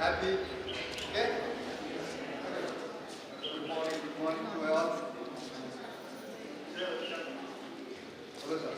happy. Okay? Good morning to all. Hello, sir.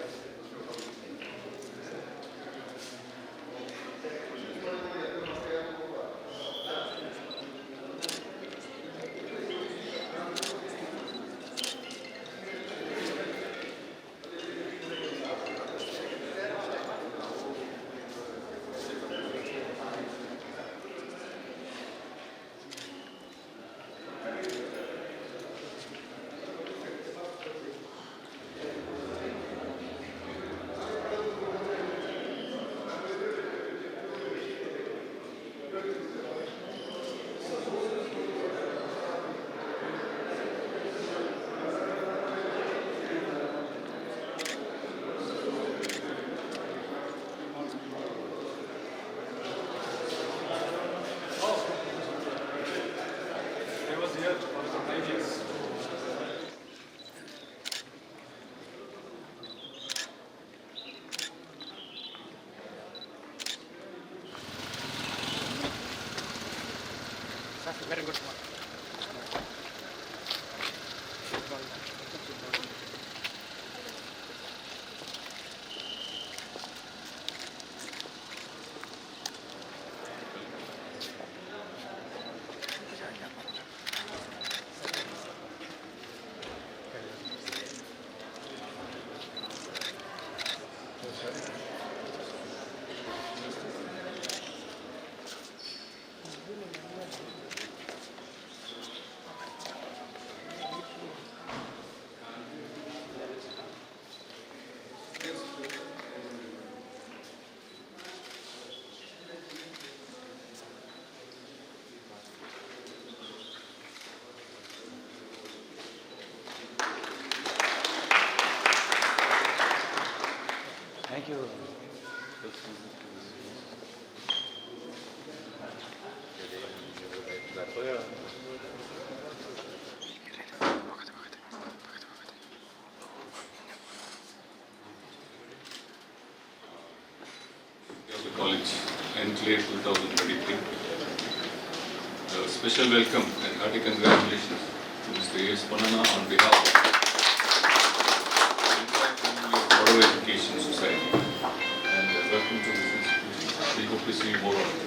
Very good. Thank you. Of the college, Enclave 2023. A special welcome and hearty congratulations to Mr. A.S. Panana on behalf of the Enclave Education Society. And welcome to this institution. We hope to see you more often.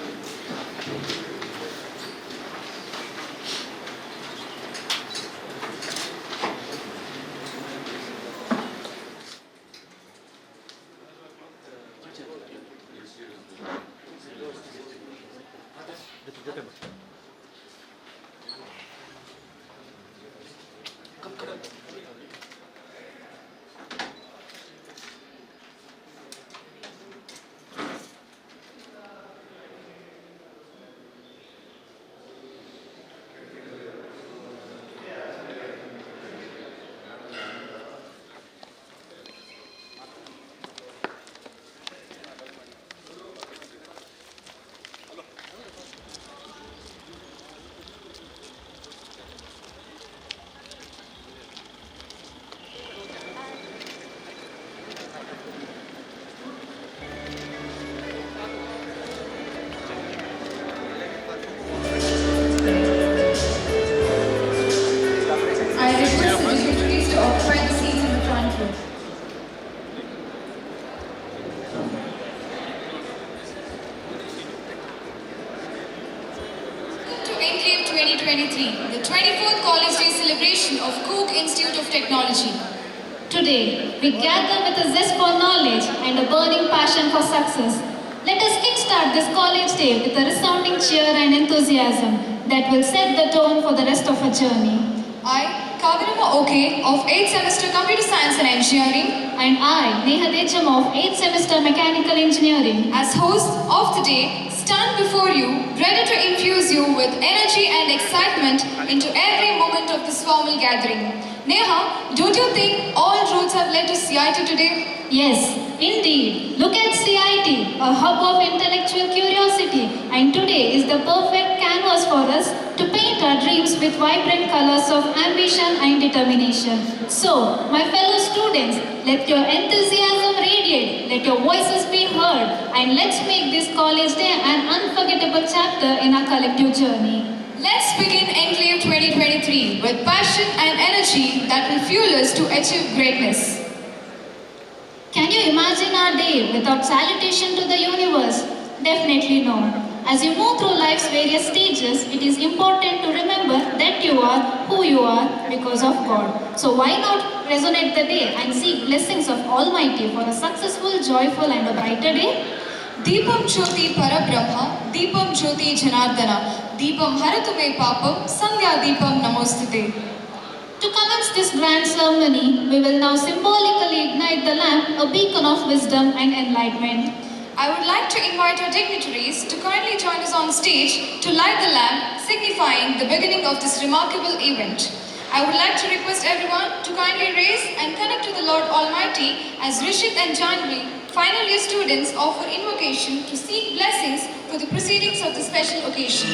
Enclave 2023, the 24th College Day celebration of Coorg Institute of Technology. Today, we gather with a zest for knowledge and a burning passion for success. Let us kickstart this college day with a resounding cheer and enthusiasm that will set the tone for the rest of our journey. I, Kavirama Oke of 8th Semester Computer Science and Engineering, and I, Neha Decham of 8th Semester Mechanical Engineering, as host of the day, stand before you, ready to infuse you with energy and excitement into every moment of this formal gathering. Neha, don't you think all roads have led to CIT today? Yes, indeed. Look at CIT, a hub of intellectual curiosity, and today is the perfect canvas for us to paint our dreams with vibrant colors of ambition and determination. So, my fellow students, let your enthusiasm radiate, let your voices be heard, and let's make this college day an unforgettable chapter chapter in our collective journey. Let's begin Enclave 2023 with passion and energy that will fuel us to achieve greatness. Can you imagine our day without salutation to the universe? Definitely no. As you move through life's various stages, it is important to remember that you are who you are because of God. So why not resonate the day and seek blessings of Almighty for a successful, joyful and a brighter day? Deepam Jyoti Parabrahma, Deepam Jyoti Janardana, Deepam Haratume Papam, Sandhya Deepam Namostute. To commence this grand ceremony, we will now symbolically ignite the lamp, a beacon of wisdom and enlightenment. I would like to invite our dignitaries to kindly join us on stage to light the lamp, signifying the beginning of this remarkable event. I would like to request everyone to kindly raise and connect to the Lord Almighty as Rishit and Janvi, final year students, offer invocation to seek blessings for the proceedings of the special occasion.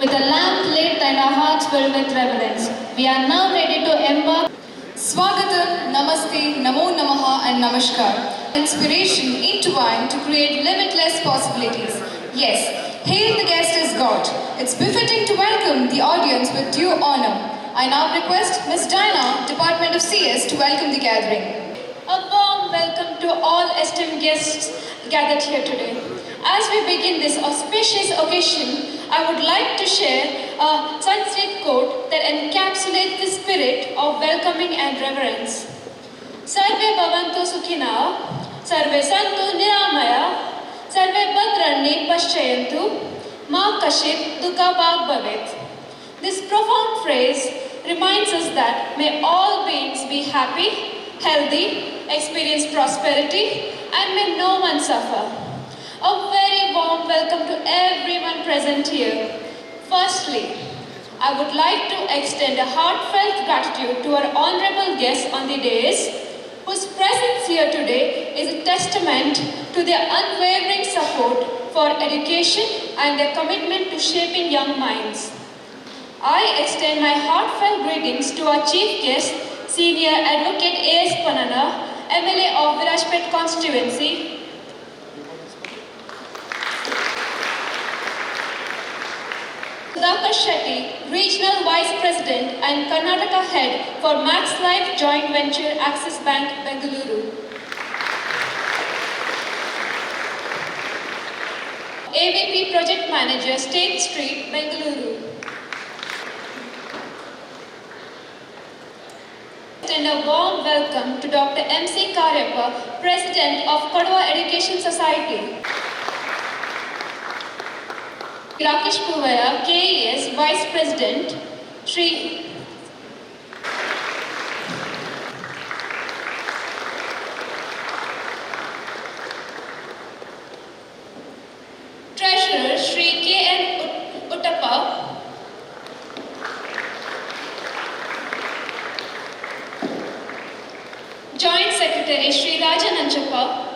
With a lamp lit and our hearts filled with reverence, we are now ready to embark. Swagatam, Namaste, Namo Namaha and Namaskar. Inspiration intertwined to create limitless possibilities. Yes, hail the guest as God. It's befitting to welcome the audience with due honor. I now request Ms. Dinah, Department of CS, to welcome the gathering. A warm welcome to all esteemed guests gathered here today. As we begin this auspicious occasion, I would like to share a Sanskrit quote that encapsulates the spirit of welcoming and reverence. Sarve bhavantu sukhina, sarve santu niramaya, sarve bhadrani paschyayantu, ma kashit dukha bhag bhavet. This profound phrase reminds us that may all beings be happy, healthy, experience prosperity, and may no one suffer. A very warm welcome to everyone present here. Firstly, I would like to extend a heartfelt gratitude to our honorable guests on the dais, whose presence here today is a testament to their unwavering support for education and their commitment to shaping young minds. I extend my heartfelt greetings to our chief guest, Senior Advocate A.S. Panana, MLA of Virajpet constituency, Sudhakar Shetty, Regional Vice President and Karnataka Head for Max Life Joint Venture Axis Bank, Bengaluru. AVP Project Manager, State Street, Bengaluru. And a warm welcome to Dr. M.C. Karyappa, President of Kodwa Education Society. Rakesh Puvaya, KES Vice President, Shri Treasurer, Shri K.N. Uttappa, Joint Secretary, Shri Rajan Anchappa,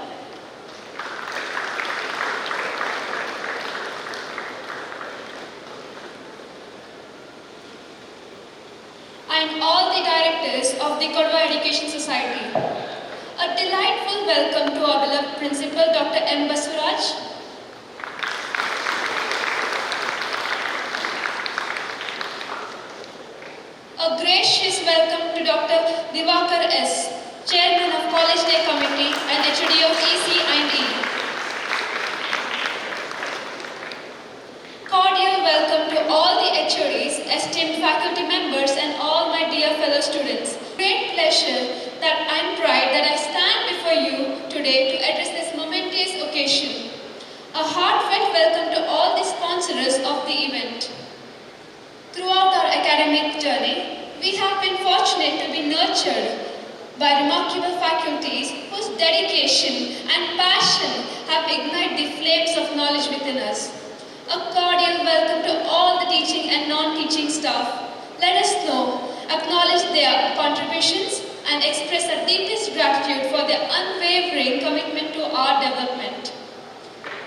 and all the directors of the Kodwa Education Society. A delightful welcome to our beloved Principal, Dr. M. Basuraj. A gracious welcome to Dr. Divakar S., Chairman of College Day Committee and HOD of EC&E. Cordial welcome to all the HODs, esteemed faculty members and all my dear fellow students. Great pleasure and pride that I stand before you today to address this momentous occasion. A heartfelt welcome to all the sponsors of the event. Throughout our academic journey, we have been fortunate to be nurtured by remarkable faculties whose dedication and passion have ignited the flames of knowledge within us. A cordial welcome to all the teaching and non-teaching staff. Let us know, acknowledge their contributions and express our deepest gratitude for their unwavering commitment to our development.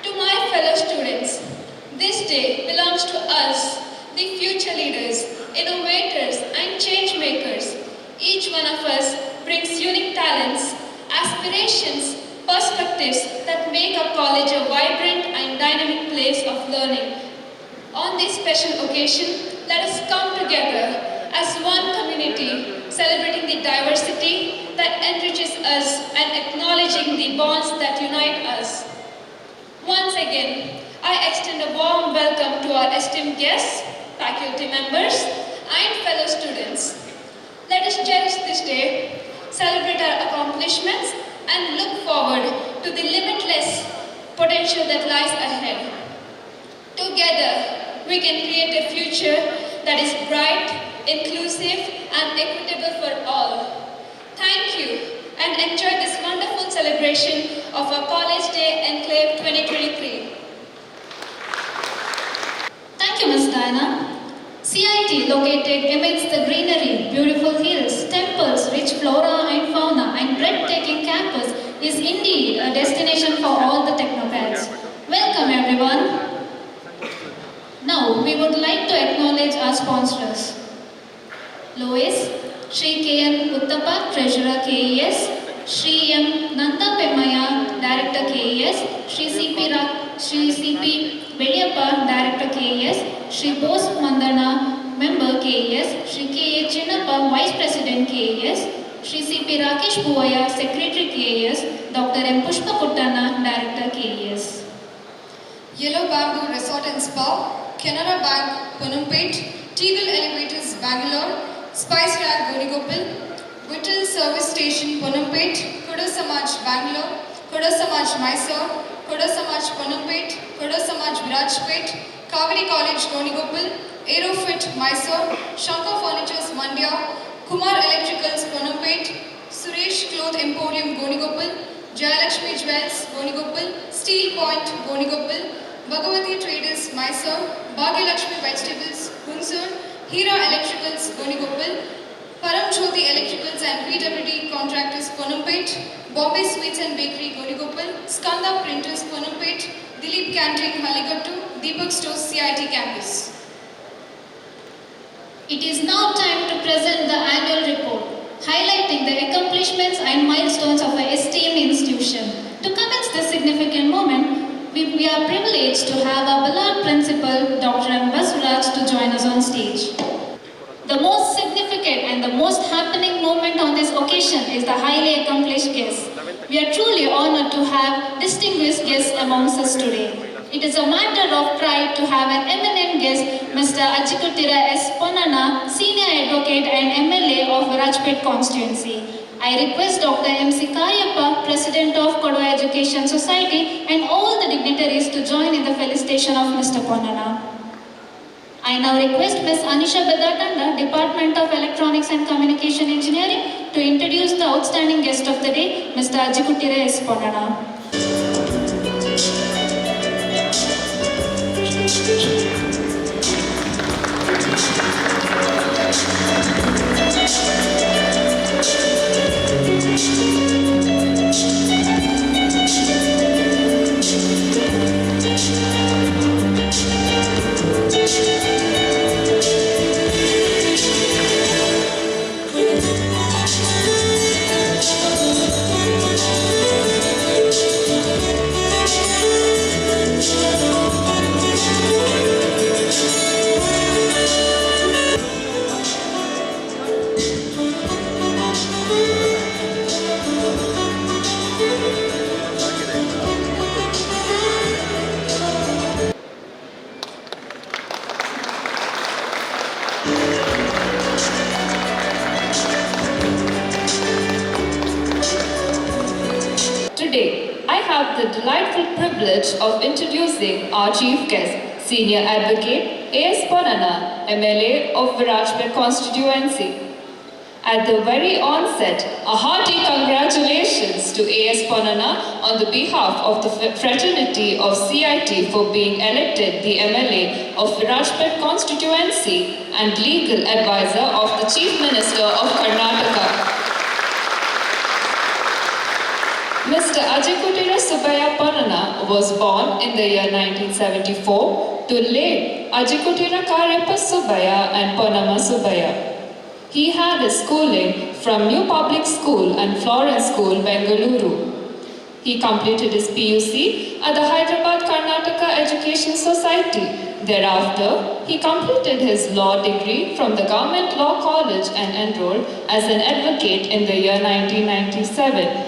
To my fellow students, this day belongs to us, the future leaders, innovators and change makers. Each one of us brings unique talents, aspirations, perspectives that make our college a vibrant and dynamic place of learning. On this special occasion, let us come together as one community, celebrating the diversity that enriches us and acknowledging the bonds that unite us. Once again, I extend a warm welcome to our esteemed guests, faculty members, and fellow students. Let us cherish this day, celebrate our accomplishments, and look forward to the limitless potential that lies ahead. Together, we can create a future that is bright, inclusive, and equitable for all. Thank you, and enjoy this wonderful celebration of our College Day Enclave 2023. Thank you, Ms. Diana. CIT, located amidst the greenery, beautiful hills, temples, rich flora and fauna, and breathtaking campus, is indeed a destination for all the technocrats. Welcome, everyone. Now, we would like to acknowledge our sponsors. Lois, Shri K.N. Uttappa, Treasurer KES, Shri M. Nanda Pemmaya, Director KES, Shri C.P. Veliyappa, Director KES, Shri Bose Mandana, Member KES, Shri K.A. Chinnappa, Vice President KES, Shri C.P. Rakesh Puvaya, Secretary KES, Dr. M. Pushpa Kuttana, Director KES. Yellow Bamboo Resort and Spa, Canara Bank, Ponumpet, Teagle Elevators, Bangalore, Spice Rack, Gonigopal, Whittle Service Station, Ponumpet, Koda Samaj, Bangalore, Koda Samaj, Mysore, Koda Samaj, Ponumpet, Koda Samaj, Virajpet, Kaveri College, Gonigopal, Aerofit, Mysore, Shankar Furnitures, Mandya, Kumar Electricals, Ponampet, Suresh Cloth Emporium, Gonigopal, Jayalakshmi Jewels, Gonigopal, Steel Point, Gonigopal, Bhagavati Traders, Mysore, Bhagyalakshmi Vegetables, Hunsur, Hira Electricals, Gonigopal, Param Jyoti Electricals and PWD Contractors, Ponampet, Bombay Sweets and Bakery, Gonigopal, Skanda Printers, Ponampet, Dilip Canteen, Maligattu, Deepak Stores, CIT Campus. It is now time to present the annual report, highlighting the accomplishments and milestones of our esteemed institution. To commence this significant moment, we are privileged to have our beloved principal, Dr. M. Basuraj, to join us on stage. The most significant and the most happening moment on this occasion is the highly accomplished guest. We are truly honored to have distinguished guests amongst us today. It is a matter of pride to have an eminent guest, Mr. Ajikutira S. Ponnana, Senior Advocate and MLA of Rajpet Constituency. I request Dr. M.C. Karyappa, President of Kodwa Education Society, and all the dignitaries to join in the felicitation of Mr. Ponnana. I now request Ms. Anisha Bedatanda, Department of Electronics and Communication Engineering, to introduce the outstanding guest of the day, Mr. Ajikutira S. Ponnana. Today, I have the delightful privilege of introducing our chief guest, Senior Advocate A.S. Ponnana, MLA of Virajpet Constituency. At the very onset, a hearty congratulations to A.S. Ponnana on the behalf of the fraternity of CIT for being elected the MLA of Virajpet Constituency and legal advisor of the Chief Minister of Karnataka. Mr. Ajikutira Subbaya Ponnana was born in the year 1974 to late Ajikutira Karyappa Subbaya and Ponnamma Subbaya. He had his schooling from New Public School and Florence School, Bengaluru. He completed his PUC at the Hyderabad Karnataka Education Society. Thereafter, he completed his law degree from the Government Law College and enrolled as an advocate in the year 1997.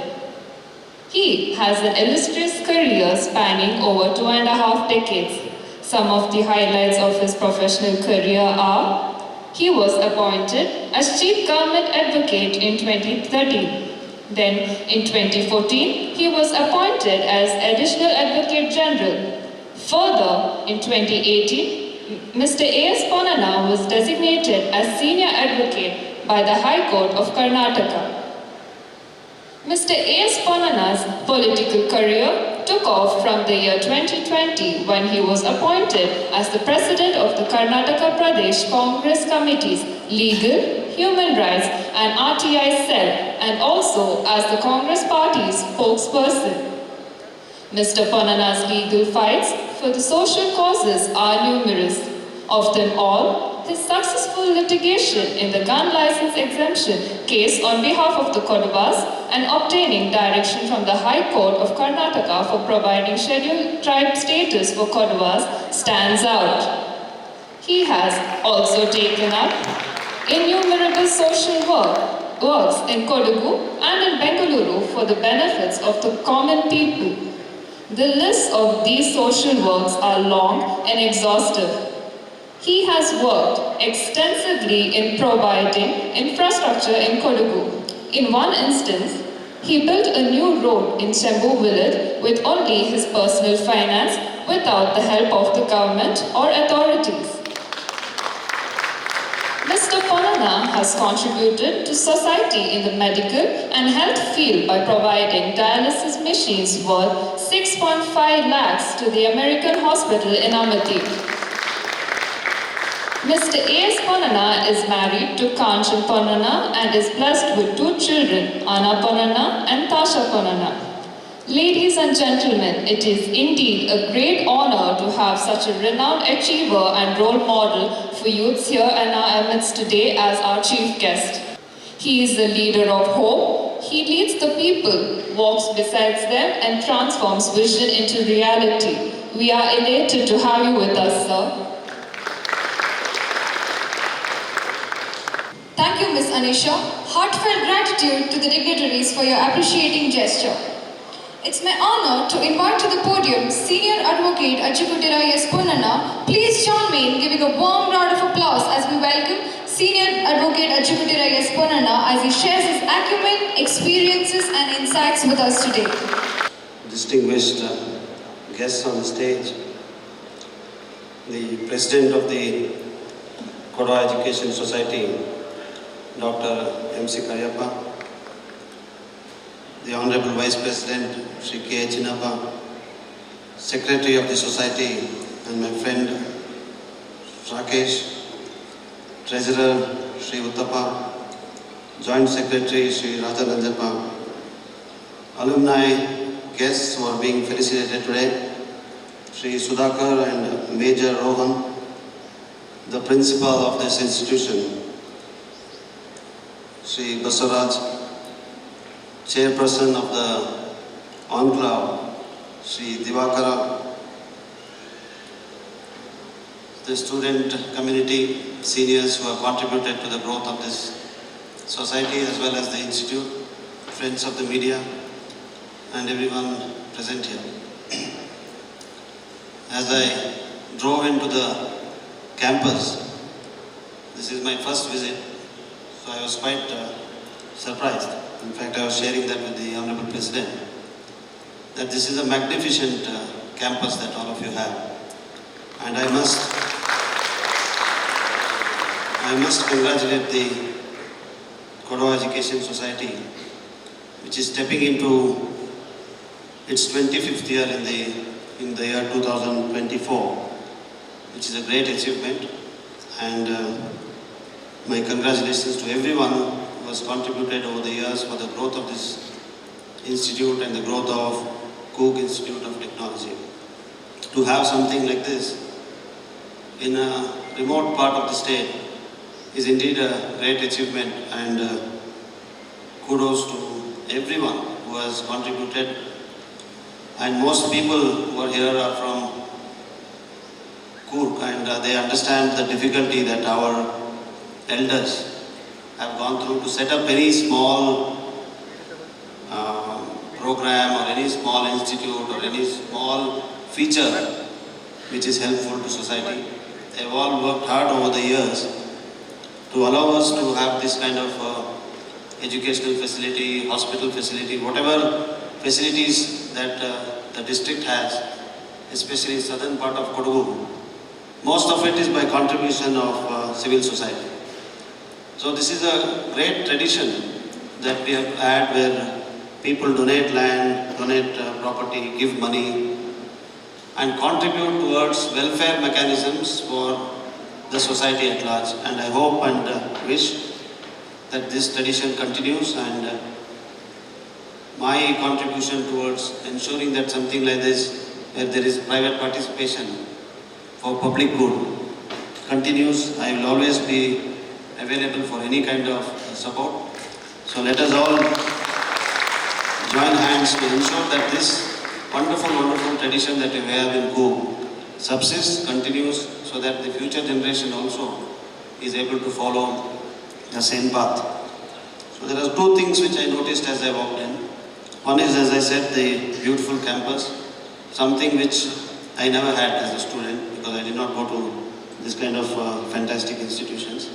He has an illustrious career spanning over 2.5 decades. Some of the highlights of his professional career are: he was appointed as Chief Government Advocate in 2013. Then, in 2014, he was appointed as Additional Advocate General. Further, in 2018, Mr. A.S. Ponnana was designated as Senior Advocate by the High Court of Karnataka. Mr. A.S. Ponnana's political career took off from the year 2020 when he was appointed as the President of the Karnataka Pradesh Congress Committee's Legal, Human Rights and RTI Cell, and also as the Congress Party's spokesperson. Mr. Ponnana's legal fights for the social causes are numerous. Of them all, his successful litigation in the gun license exemption case on behalf of the Kodwas and obtaining direction from the High Court of Karnataka for providing scheduled tribe status for Kodwas stands out. He has also taken up innumerable social works in Kodagu and in Bengaluru for the benefits of the common people. The list of these social works are long and exhaustive. He has worked extensively in providing infrastructure in Kodagu. In one instance, he built a new road in Chembu village with only his personal finance without the help of the government or authorities. Panana has contributed to society in the medical and health field by providing dialysis machines worth 6.5 lakhs to the American hospital in Amity. Mr. A.S. Panana is married to Kanchan Panana and is blessed with 2 children, Anna Panana and Tasha Panana. Ladies and gentlemen, it is indeed a great honor to have such a renowned achiever and role model for youths here in our midst today as our chief guest. He is the leader of hope. He leads the people, walks beside them and transforms vision into reality. We are elated to have you with us, sir. Thank you, Ms. Anisha. Heartfelt gratitude to the dignitaries for your appreciating gesture. It's my honor to invite to the podium Senior Advocate Achikutira S. Ponnana. Please join me in giving a warm round of applause as we welcome Senior Advocate Achikutira S. Ponnana as he shares his acumen, experiences and insights with us today. Distinguished guests on the stage, the President of the Coorg Education Society, Dr. M.C. Karyappa, the Honorable Vice President, Shri K. Chinappa, Secretary of the Society, and my friend Rakesh, Treasurer Shri Uttapa, Joint Secretary Shri Rajananjappa, alumni guests who are being felicitated today, Shri Sudhakar and Major Rohan, the principal of this institution, Shri Basaraj, Chairperson of the Enclave, Shri Divakara, the student community, seniors who have contributed to the growth of this society as well as the institute, friends of the media, and everyone present here. As I drove into the campus, this is my first visit, so I was quite surprised. In fact, I was sharing that with the Honorable President, that this is a magnificent campus that all of you have. And I must congratulate the Coorg Education Society, which is stepping into its 25th year in the year 2024, which is a great achievement. And my congratulations to everyone who has contributed over the years for the growth of this institute and the growth of Coorg Institute of Technology. To have something like this in a remote part of the state is indeed a great achievement, and kudos to everyone who has contributed. And most people who are here are from Coorg, and they understand the difficulty that our elders have gone through to set up any small program or any small institute or any small feature which is helpful to society. They have all worked hard over the years to allow us to have this kind of educational facility, hospital facility, whatever facilities that the district has, especially in southern part of Kodagu. Most of it is by contribution of civil society. So this is a great tradition that we have had, where people donate land, donate property, give money and contribute towards welfare mechanisms for the society at large. And I hope and wish that this tradition continues, and my contribution towards ensuring that something like this, where there is private participation for public good, continues. I will always be available for any kind of support. So let us all join hands to ensure that this wonderful, wonderful tradition that we have in Coorg subsists, continues, so that the future generation also is able to follow the same path. So there are two things which I noticed as I walked in. One is, as I said, the beautiful campus, something which I never had as a student because I did not go to this kind of fantastic institutions.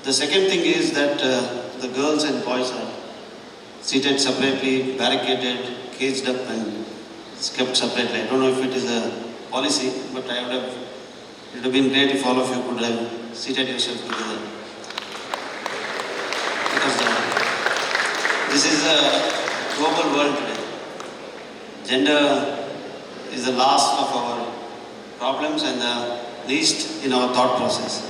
The second thing is that the girls and boys are seated separately, barricaded, caged up and kept separately. I don't know if it is a policy, but it would have been great if all of you could have seated yourself together. This is a global world today. Gender is the last of our problems and the least in our thought process.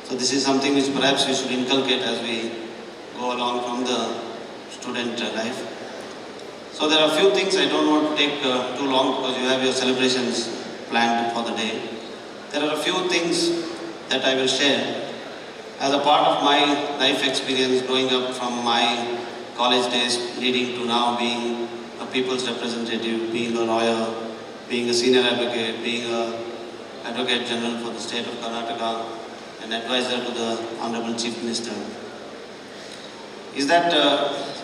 So this is something which perhaps we should inculcate as we go along from the student life. So there are a few things I don't want to take too long because you have your celebrations planned for the day. There are a few things that I will share as a part of my life experience growing up from my college days leading to now being a people's representative, being a lawyer, being a senior advocate, being an advocate general for the state of Karnataka, an advisor to the Honorable Chief Minister. Is that,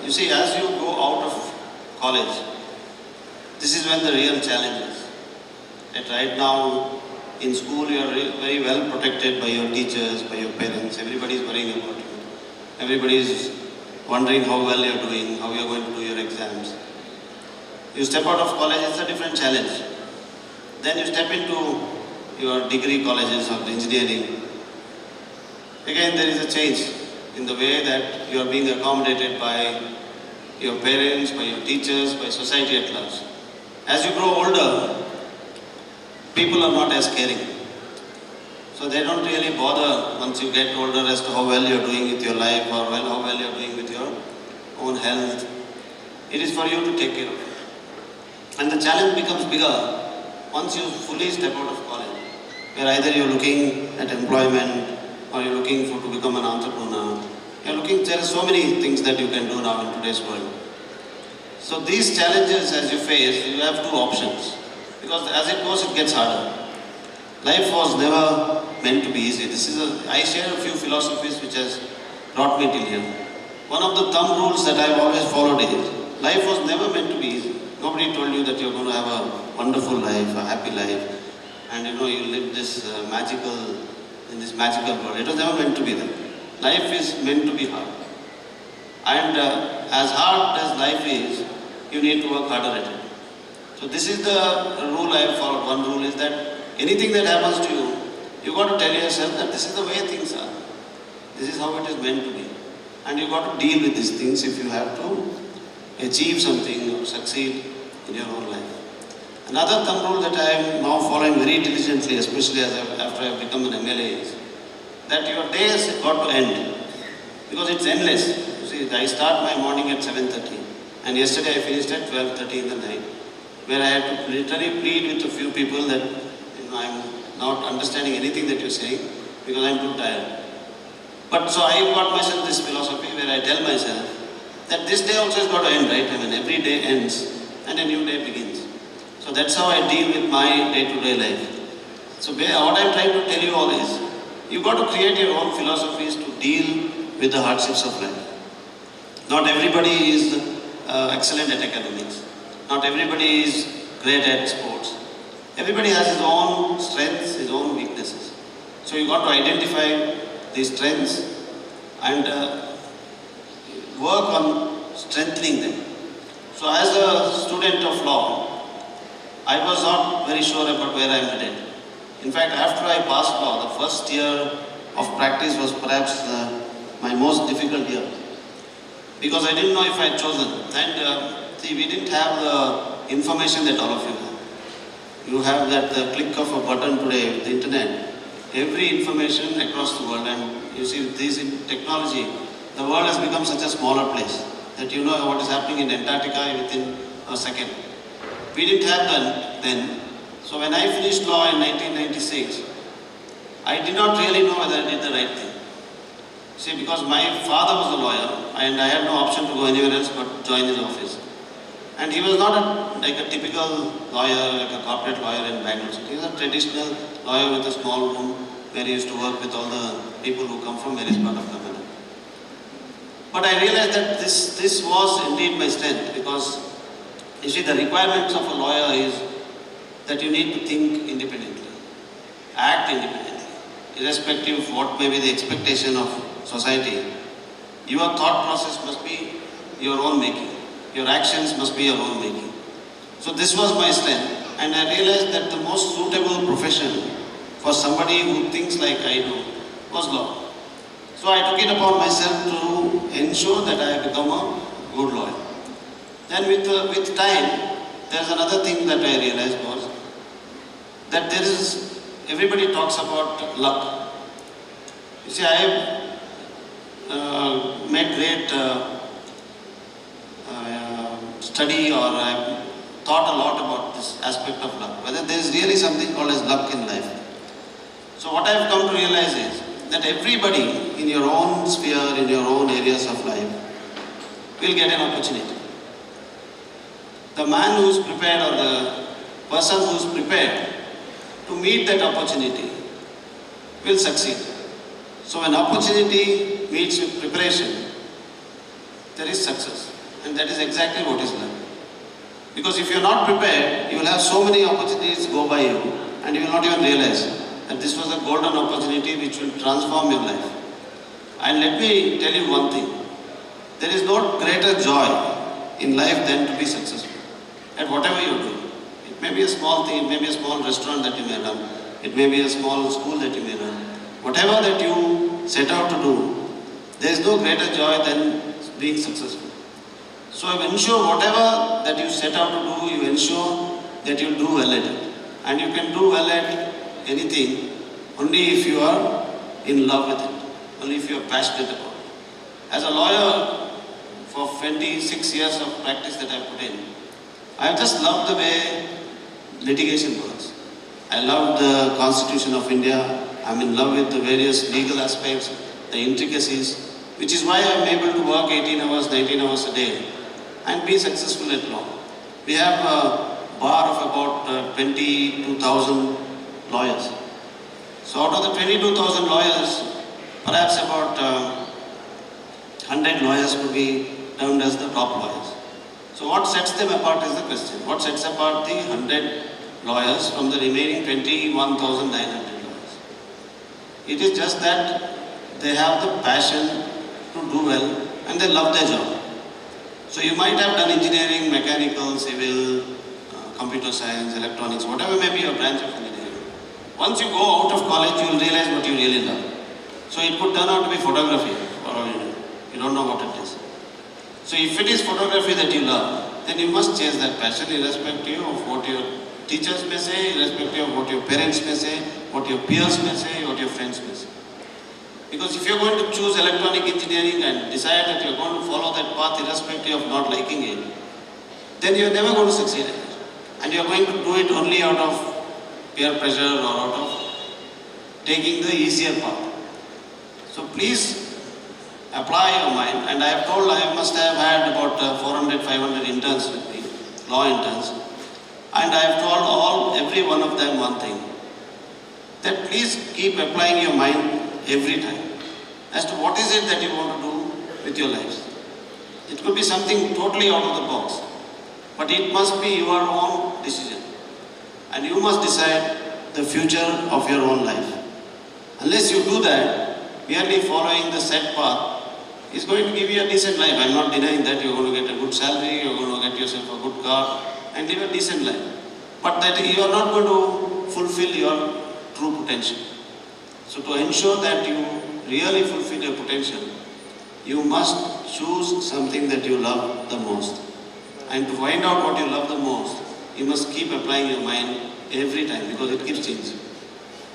you see, as you go out of college, this is when the real challenge is. That right now in school you are very well protected by your teachers, by your parents, everybody is worrying about you. Everybody is wondering how well you are doing, how you are going to do your exams. You step out of college, it's a different challenge. Then you step into your degree colleges of engineering. Again there is a change in the way that you are being accommodated by your parents, by your teachers, by society at large. As you grow older, people are not as caring. So they don't really bother once you get older as to how well you're doing with your life or how well you're doing with your own health. It is for you to take care of it. And the challenge becomes bigger once you fully step out of college, where either you're looking at employment or you're looking to become an entrepreneur. There are so many things that you can do now in today's world. So these challenges as you face, you have two options. Because as it goes, it gets harder. Life was never meant to be easy. I share a few philosophies which has brought me till here. One of the thumb rules that I've always followed is, life was never meant to be easy. Nobody told you that you're going to have a wonderful life, a happy life, and you live in this magical world. It was never meant to be that. Life is meant to be hard. And as hard as life is, you need to work harder at it. So this is the rule I have followed. One rule is that anything that happens to you, you got to tell yourself that this is the way things are. This is how it is meant to be. And you got to deal with these things if you have to achieve something or succeed in your own life. Another thumb rule that I am now following very diligently, especially after I have become an MLA, is that your day has got to end. Because it's endless. You see, I start my morning at 7:30 and yesterday I finished at 12:30 in the night, where I had to literally plead with a few people that I'm not understanding anything that you're saying because I'm too tired. But so I got myself this philosophy where I tell myself that this day also has got to end, right? Every day ends and a new day begins. So that's how I deal with my day-to-day life. So what I'm trying to tell you all is, you've got to create your own philosophies to deal with the hardships of life. Not everybody is excellent at academics. Not everybody is great at sports. Everybody has his own strengths, his own weaknesses. So you've got to identify these strengths and work on strengthening them. So as a student of law, I was not very sure about where I am headed. In fact, after I passed law, the first year of practice was perhaps my most difficult year. Because I didn't know if I had chosen. And we didn't have the information that all of you have. You have that click of a button today with the internet. Every information across the world, and you see this in technology, the world has become such a smaller place that you know what is happening in Antarctica within a second. We didn't have that then. So when I finished law in 1996, I did not really know whether I did the right thing. See, because my father was a lawyer and I had no option to go anywhere else but join his office. And he was not like a typical lawyer, like a corporate lawyer in Bangalore. He was a traditional lawyer with a small room where he used to work with all the people who come from various parts of Tamil Nadu. But I realized that this was indeed my strength, because you see, the requirements of a lawyer is that you need to think independently, act independently, irrespective of what may be the expectation of society. Your thought process must be your own making. Your actions must be your own making. So this was my strength, and I realized that the most suitable profession for somebody who thinks like I do was law. So I took it upon myself to ensure that I become a good lawyer. Then with time, there's another thing that I realized was that everybody talks about luck. You see, I have made great study, or I've thought a lot about this aspect of luck, whether there is really something called as luck in life. So what I've come to realize is that everybody in your own sphere, in your own areas of life, will get an opportunity. The man who's prepared, or the person who's prepared to meet that opportunity, will succeed. So when opportunity meets with preparation, there is success. And that is exactly what is luck. Because if you're not prepared, you will have so many opportunities go by you, and you will not even realize that this was a golden opportunity which will transform your life. And let me tell you one thing. There is no greater joy in life than to be successful at whatever you do. It may be a small thing, it may be a small restaurant that you may run, it may be a small school that you may run. Whatever that you set out to do, there is no greater joy than being successful. So ensure whatever that you set out to do, you ensure that you do well at it. And you can do well at anything only if you are in love with it, only if you are passionate about it. As a lawyer, for 26 years of practice that I put in, I just love the way litigation works. I love the Constitution of India. I'm in love with the various legal aspects, the intricacies, which is why I'm able to work 18 hours, 19 hours a day and be successful at law. We have a bar of about 22,000 lawyers. So out of the 22,000 lawyers, perhaps about 100 lawyers could be termed as the top lawyers. So what sets them apart is the question. What sets apart the 100 lawyers from the remaining 21,900 lawyers? It is just that they have the passion to do well and they love their job. So you might have done engineering, mechanical, civil, computer science, electronics, whatever may be your branch of engineering. Once you go out of college, you will realize what you really love. So it could turn out to be photography, or you don't know what it is. So if it is photography that you love, then you must chase that passion irrespective of what your teachers may say, irrespective of what your parents may say, what your peers may say, what your friends may say. Because if you're going to choose electronic engineering and decide that you're going to follow that path irrespective of not liking it, then you're never going to succeed at it. And you're going to do it only out of peer pressure or out of taking the easier path. So please apply your mind. And I have told, I must have had about 400, 500 interns with me, law interns. And I have told every one of them one thing, that please keep applying your mind every time as to what is it that you want to do with your lives. It could be something totally out of the box, but it must be your own decision. And you must decide the future of your own life. Unless you do that, merely following the set path is going to give you a decent life. I'm not denying that you're going to get a good salary, you're going to get yourself a good car and live a decent life. But that you are not going to fulfill your true potential. So to ensure that you really fulfill your potential, you must choose something that you love the most. And to find out what you love the most, you must keep applying your mind every time because it keeps changing.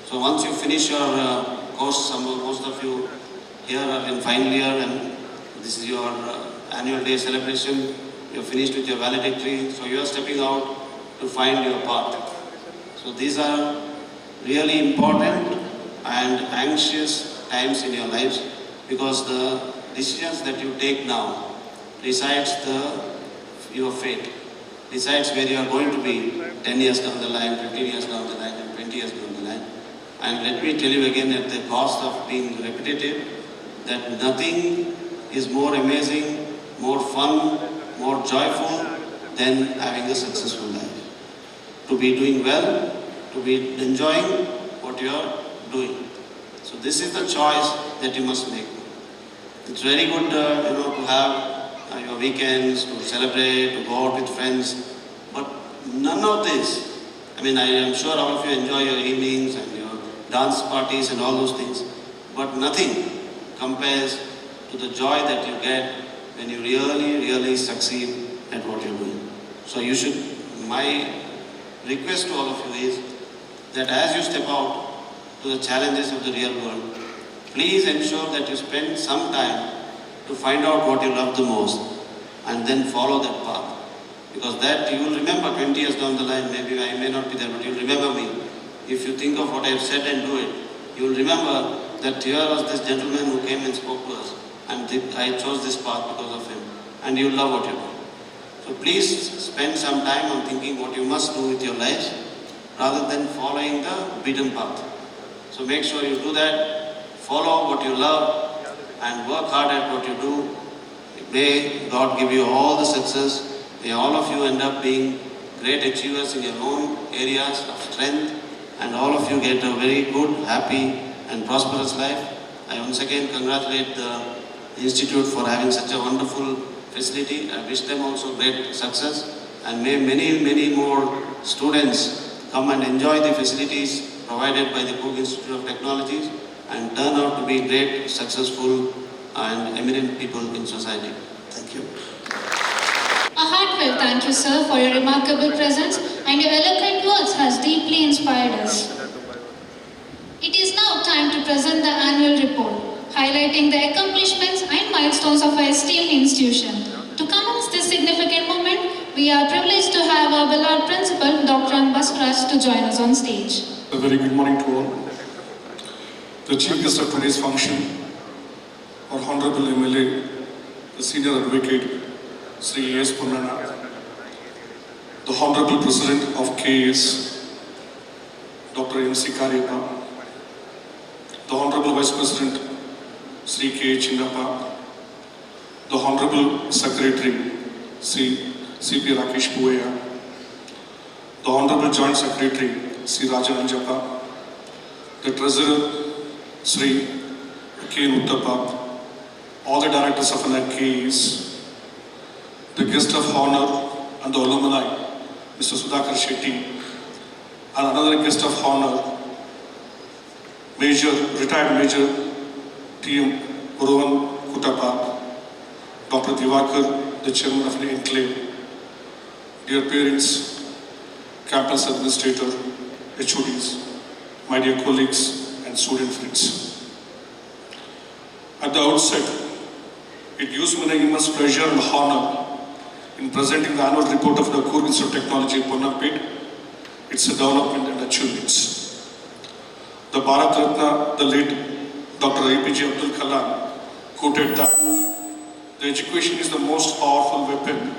So once you finish your course, most of you here are in final year and this is your annual day celebration, you're finished with your valedictory, so you are stepping out to find your path. So these are really important and anxious times in your lives because the decisions that you take now decides your fate, decides where you are going to be 10 years down the line, 15 years down the line and 20 years down the line. And let me tell you again at the cost of being repetitive that nothing is more amazing, more fun, more joyful than having a successful life. To be doing well, to be enjoying what you are doing. So this is the choice that you must make. It's very good, to have your weekends, to celebrate, to go out with friends. But none of this, I am sure all of you enjoy your evenings and your dance parties and all those things. But nothing compares to the joy that you get when you really succeed at what you're doing. So you should, my request to all of you is that as you step out to the challenges of the real world, please ensure that you spend some time to find out what you love the most and then follow that path. Because that you will remember 20 years down the line, maybe I may not be there, but you'll remember me. If you think of what I have said and do it, you will remember that here was this gentleman who came and spoke to us, and I chose this path because of him, and you will love what you do. So please spend some time on thinking what you must do with your lives rather than following the beaten path. So make sure you do that, follow what you love and work hard at what you do. May God give you all the success. May all of you end up being great achievers in your own areas of strength, and all of you get a very good, happy and prosperous life. I once again congratulate the Institute for having such a wonderful facility. I wish them also great success, and may many more students come and enjoy the facilities provided by the Coorg Institute of Technologies and turn out to be great, successful and eminent people in society. Thank you. A heartfelt thank you, sir, for your remarkable presence, and your eloquent words has deeply inspired us. It is now time to present the annual report, highlighting the accomplishments and milestones of our esteemed institution. To commence this significant moment, we are privileged to have our beloved principal, Dr. Basraj, to join us on stage. A very good morning to all. The chief guest of today's function, our Honorable MLA, the Senior Advocate, Sri A.S. Ponnana, the Honorable President of KS, Dr. M.C. Karyappa, the Honorable Vice President, Sri K. Chinnappa, the Honorable Secretary, Sri C.P. Rakesh Puveya, the Honorable Joint Secretary, Sri Rajan Anjappa, the Treasurer, Sri K. Uttappa, all the Directors of NKs, the guest of honor and the alumni, Mr. Sudhakar Shetty, and another guest of honor, retired Major T.M. Uruvan Kutapa, Dr. Divakar, the Chairman of the Enclave, dear parents, campus administrator, HODs, my dear colleagues and student friends. At the outset, it gives me an immense pleasure and honor in presenting the annual report of the Coorg Institute of Technology, Ponnapet, its development and achievements. The Bharat Ratna, the late Dr. APJ Abdul Kalam, quoted that the education is the most powerful weapon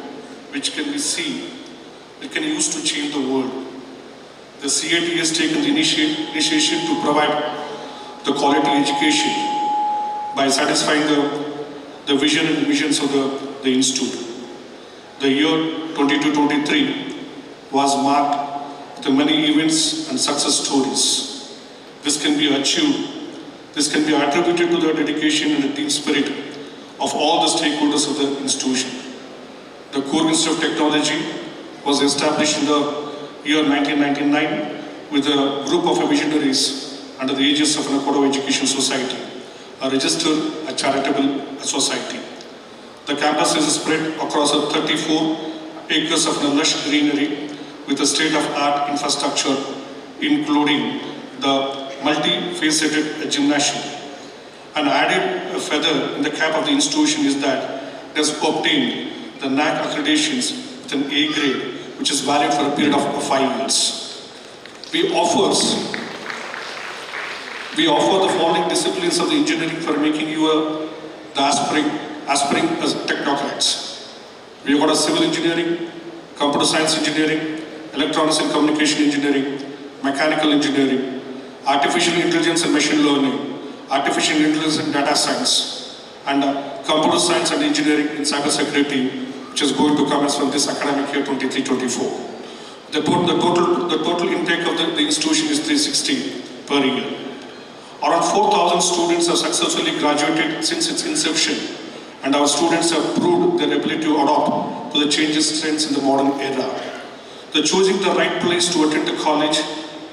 which can be seen, it can use to change the world. The CIT has taken the initiation to provide the quality education by satisfying the vision and missions of the institute. The year 22-23 was marked with many events and success stories. This can be achieved. This can be attributed to the dedication and the team spirit of all the stakeholders of the institution. The Coorg Institute of Technology was established in the year 1999 with a group of visionaries under the aegis of Coorg Education Society, a registered charitable society. The campus is spread across 34 acres of lush greenery with a state-of-art infrastructure, including the multi-faceted gymnasium. An added feather in the cap of the institution is that it has obtained the NAAC accreditations with an A grade, which is valid for a period of 5 years. We offer the following disciplines of the engineering for making you the aspiring technocrats. We have got a civil engineering, computer science engineering, electronics and communication engineering, mechanical engineering, artificial intelligence and machine learning, artificial intelligence and data science, and computer science and engineering in cybersecurity, which is going to commence from this academic year 23-24. The total intake of the institution is 360 per year. Around 4,000 students have successfully graduated since its inception, and our students have proved their ability to adapt to the changing trends in the modern era. The choosing the right place to attend the college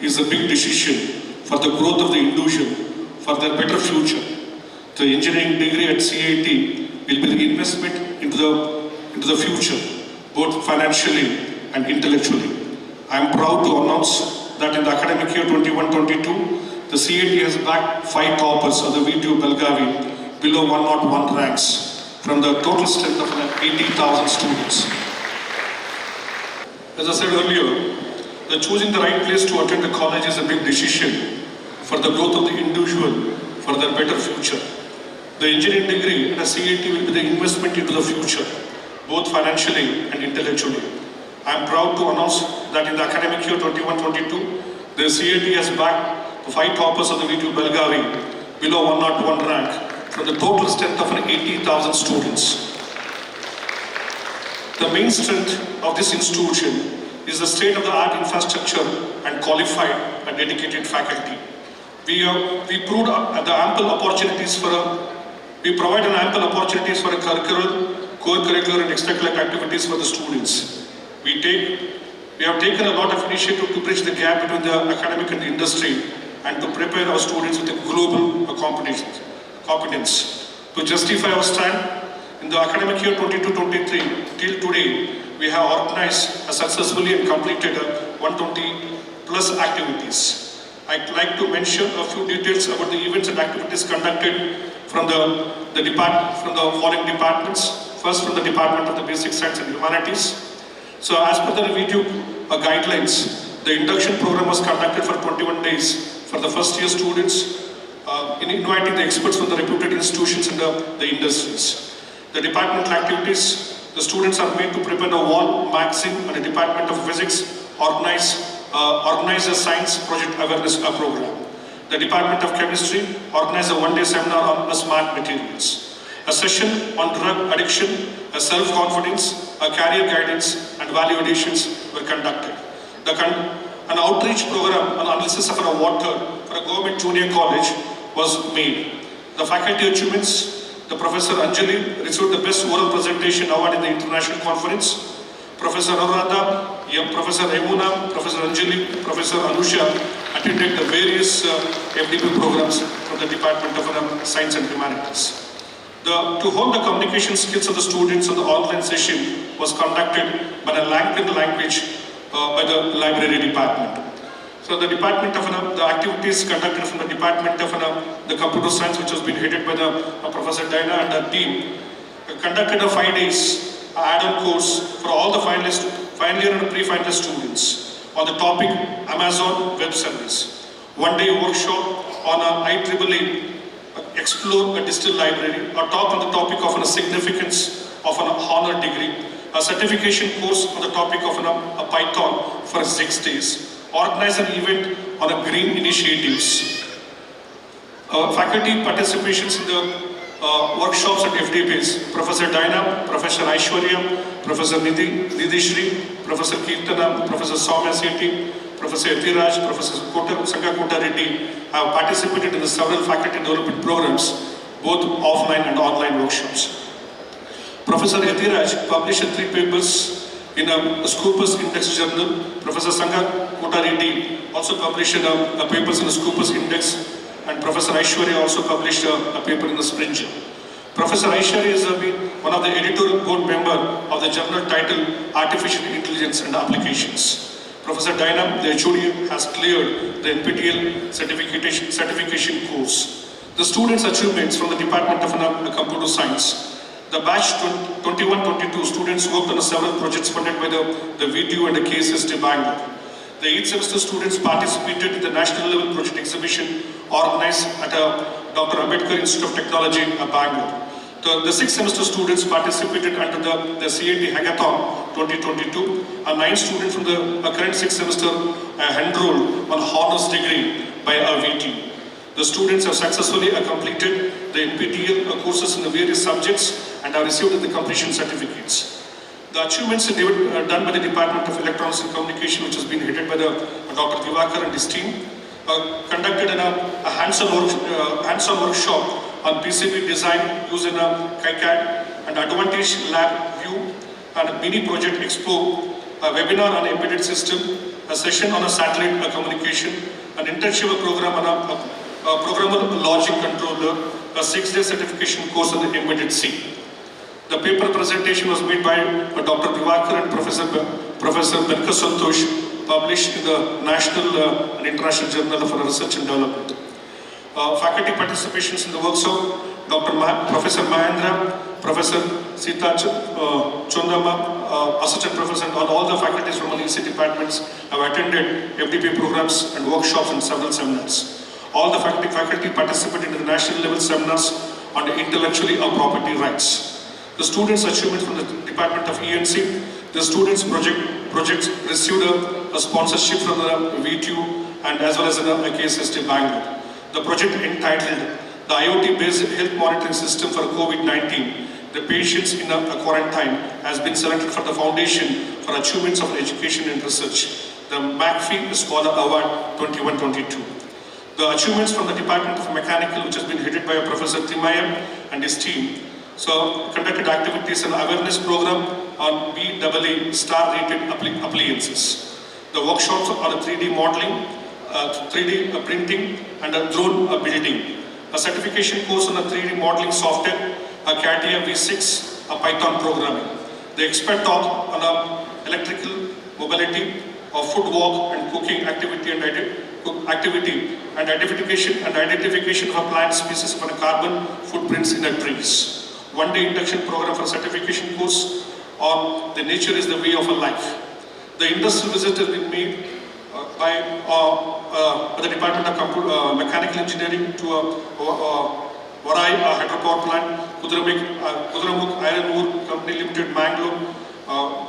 is a big decision for the growth of the individual, for their better future. The engineering degree at CIT will be the investment into the future, both financially and intellectually. I am proud to announce that in the academic year 21-22, the CIT has backed 5 toppers of the VTU Belgavi below 101 ranks from the total strength of 80,000 students. As I said earlier, choosing the right place to attend the college is a big decision for the growth of the individual for their better future. The engineering degree at a CIT will be the investment into the future, both financially and intellectually. I am proud to announce that in the academic year 21-22, the CIT has backed the 5 toppers of the VTU Belgavi below 101 rank from the total strength of 80,000 students. The main strength of this institution is the state-of-the-art infrastructure and qualified and dedicated faculty. We provide an ample opportunities for curricular, co-curricular and extracurricular activities for the students. We have taken a lot of initiative to bridge the gap between the academic and the industry and to prepare our students with a global competence. To justify our stand, in the academic year 22-23 till today, we have organized successfully and completed 120 plus activities. I'd like to mention a few details about the events and activities conducted from the following departments. First, from the Department of the Basic Science and Humanities. So as per the VTU guidelines, the induction program was conducted for 21 days for the first year students, inviting the experts from the reputed institutions and the industries. The departmental activities, the students are made to prepare a wall magazine, and the Department of Physics organize a science project awareness program. The Department of Chemistry organized a one-day seminar on smart materials. A session on drug addiction, self-confidence, career guidance and value additions were conducted. An outreach program on analysis of water for a government junior college was made. The faculty achievements, the Professor Anjali received the Best Oral Presentation Award in the international conference. Professor Anuradha, Professor Emuna, Professor Anjali, Professor Anusha attended the various FDP programs from the Department of Science and Humanities. To hone the communication skills of the students in the online session was conducted by the language by the library department. So the Department of the activities conducted from the Department of the Computer Science, which has been headed by the Professor Dina and the team, conducted a 5 days add-on course for all the final year and pre-finalist students on the topic Amazon Web Service. 1-day workshop on IEEE Explore a Digital Library, a talk on the topic of the significance of an honor degree, a certification course on the topic of a Python for 6 days. Organize an event on green initiatives. Faculty participations in the workshops at FDPs, Professor Dina, Professor Aishwarya, Professor Nidhishri, Professor Kirtana, Professor Soumya Sethi, Professor Yatiraj, Professor Sangha Kota Reddy have participated in the several faculty development programs, both offline and online workshops. Professor Yatiraj published 3 papers in a Scopus Index journal. Professor Sangha Kota Reddy also published papers in the Scopus Index, and Professor Aishwarya also published a paper in the Springer. Professor Aishwarya is one of the editorial board member of the journal titled Artificial Intelligence and Applications. Professor Dina, the HOD, has cleared the NPTEL certification course. The students' achievements from the Department of Computer Science. The batch 21-22 students worked on several projects funded by the VTU and the KSST Bangalore. The 8th semester students participated in the national level project exhibition organized at Dr. Ambedkar Institute of Technology in Bangalore. The 6th semester students participated under the CIT Hackathon 2022. A 9 student from the current 6th semester enrolled on honors degree by our VTU. The students have successfully completed the NPTEL courses in the various subjects and have received the completion certificates. The achievements done by the Department of Electronics and Communication, which has been headed by Dr. Divakar and his team, conducted a hands-on workshop on PCB design using KiCad and Advantage Lab View and a mini project Expo, a webinar on embedded system, a session on a satellite communication, an internship program on a programmable logic controller, a 6-day certification course on the Embedded C. The paper presentation was made by Dr. Divakar and Professor Benka Santosh, published in the National and International Journal for Research and Development. Faculty participations in the workshop: Professor Mahendra, Professor Sita Chundama, Assistant Professor, and all the faculties from the EC departments have attended FDP programs and workshops and several seminars. All the faculty participated in the national level seminars on intellectually property rights. The students' achievement from the Department of ENC, the students' projects received a sponsorship from the VTU and as well as the KSST Bangalore. The project entitled the IoT-based health monitoring system for COVID-19, the patients in a quarantine, has been selected for the Foundation for Achievements of Education and Research, the McAfee Scholar Award 21-22. The achievements from the Department of Mechanical, which has been headed by Professor Timayam and his team, conducted activities and awareness program on BAA star-rated appliances. The workshops on 3D modeling, 3D printing and a drone building. A certification course on a 3D modeling software, a CATIA V6, a Python programming. The expert talk on electrical mobility, food walk and cooking activity and identification of a plant species of a carbon footprints in the trees. One-day induction program for certification course on the nature is the way of a life. The industrial visit has been made by the Department of Mechanical Engineering to Varai hydropower plant, Kudramukh Iron Ore Company Limited, Mangalore,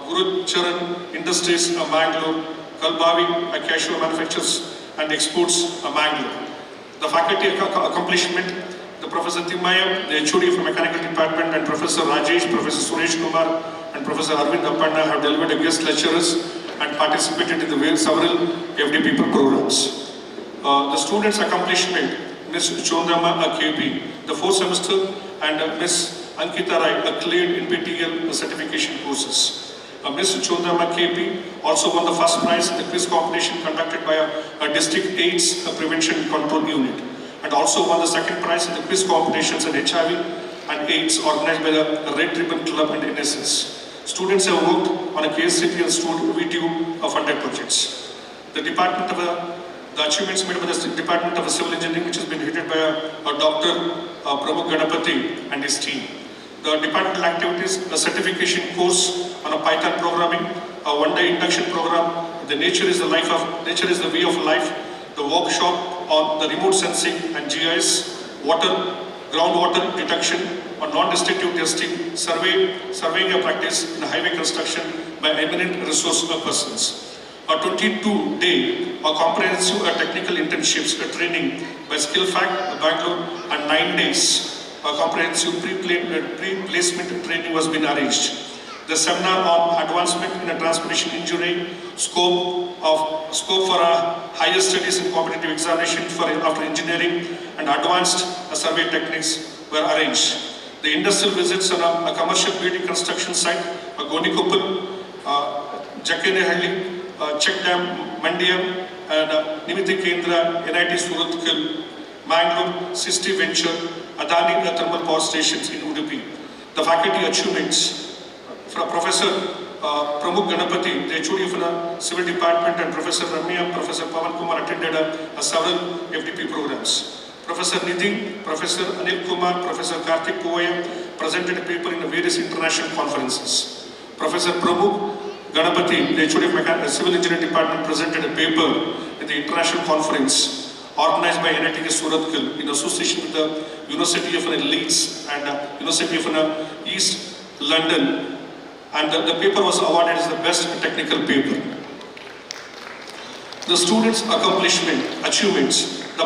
Guru Charan Industries, Mangalore, Kalbavi Cashew Manufactures and Exports, Mangalore. The faculty accomplishment: the Professor Timayam, the HOD of Mechanical Department, and Professor Rajesh, Professor Suresh Kumar, and Professor Arvind Appanna have delivered as guest lecturers and participated in the several FDP programs. The students' accomplishment: Ms. Chondama KP, the 4th semester, and Ms. Ankita Rai, cleared NPTEL certification courses. Ms. Chondama KP also won the first prize in the quiz competition conducted by a district AIDS prevention control unit, and also won the second prize in the quiz competitions in HIV and AIDS organized by the Red Ribbon Club and NSS. Students have worked on a KSCP and student VTU funded projects. The achievements made by the Department of Civil Engineering, which has been headed by Dr. Pramukh Ganapati and his team. The departmental activities: a certification course on a Python programming, a one-day induction program, the nature is the way of life, the workshop on the remote sensing and GIS, groundwater detection, on non-destructive testing, surveying a practice in highway construction by eminent resource persons. A 22-day comprehensive technical internships training by SkillFact Bangalore, and 9 days comprehensive pre-placement training was been arranged. The seminar on advancement in transportation engineering, scope for higher studies and competitive examination after engineering, and advanced survey techniques were arranged. The industrial visits on a commercial building construction site, Gonikopal, Jakkenehalli, Check Dam, Mandiam, and Nimithi Kendra, NIT Surathkal, Mangalore, Sisti Venture, Adani Thermal Power Stations in Udupi. The faculty achievements: from Professor Pramukh Ganapati, the HOD of the Civil Department, and Professor Ramya, Professor Pavan Kumar attended several FDP programs. Professor Nidhi, Professor Anil Kumar, Professor Karthik Puvaya presented a paper in various international conferences. Professor Pramukh Ganapati, the HOD of Civil Engineering Department, presented a paper in the international conference organized by NIT Surathkal in association with the University of Leeds and University of East London, and the paper was awarded as the best technical paper. The students' achievements: the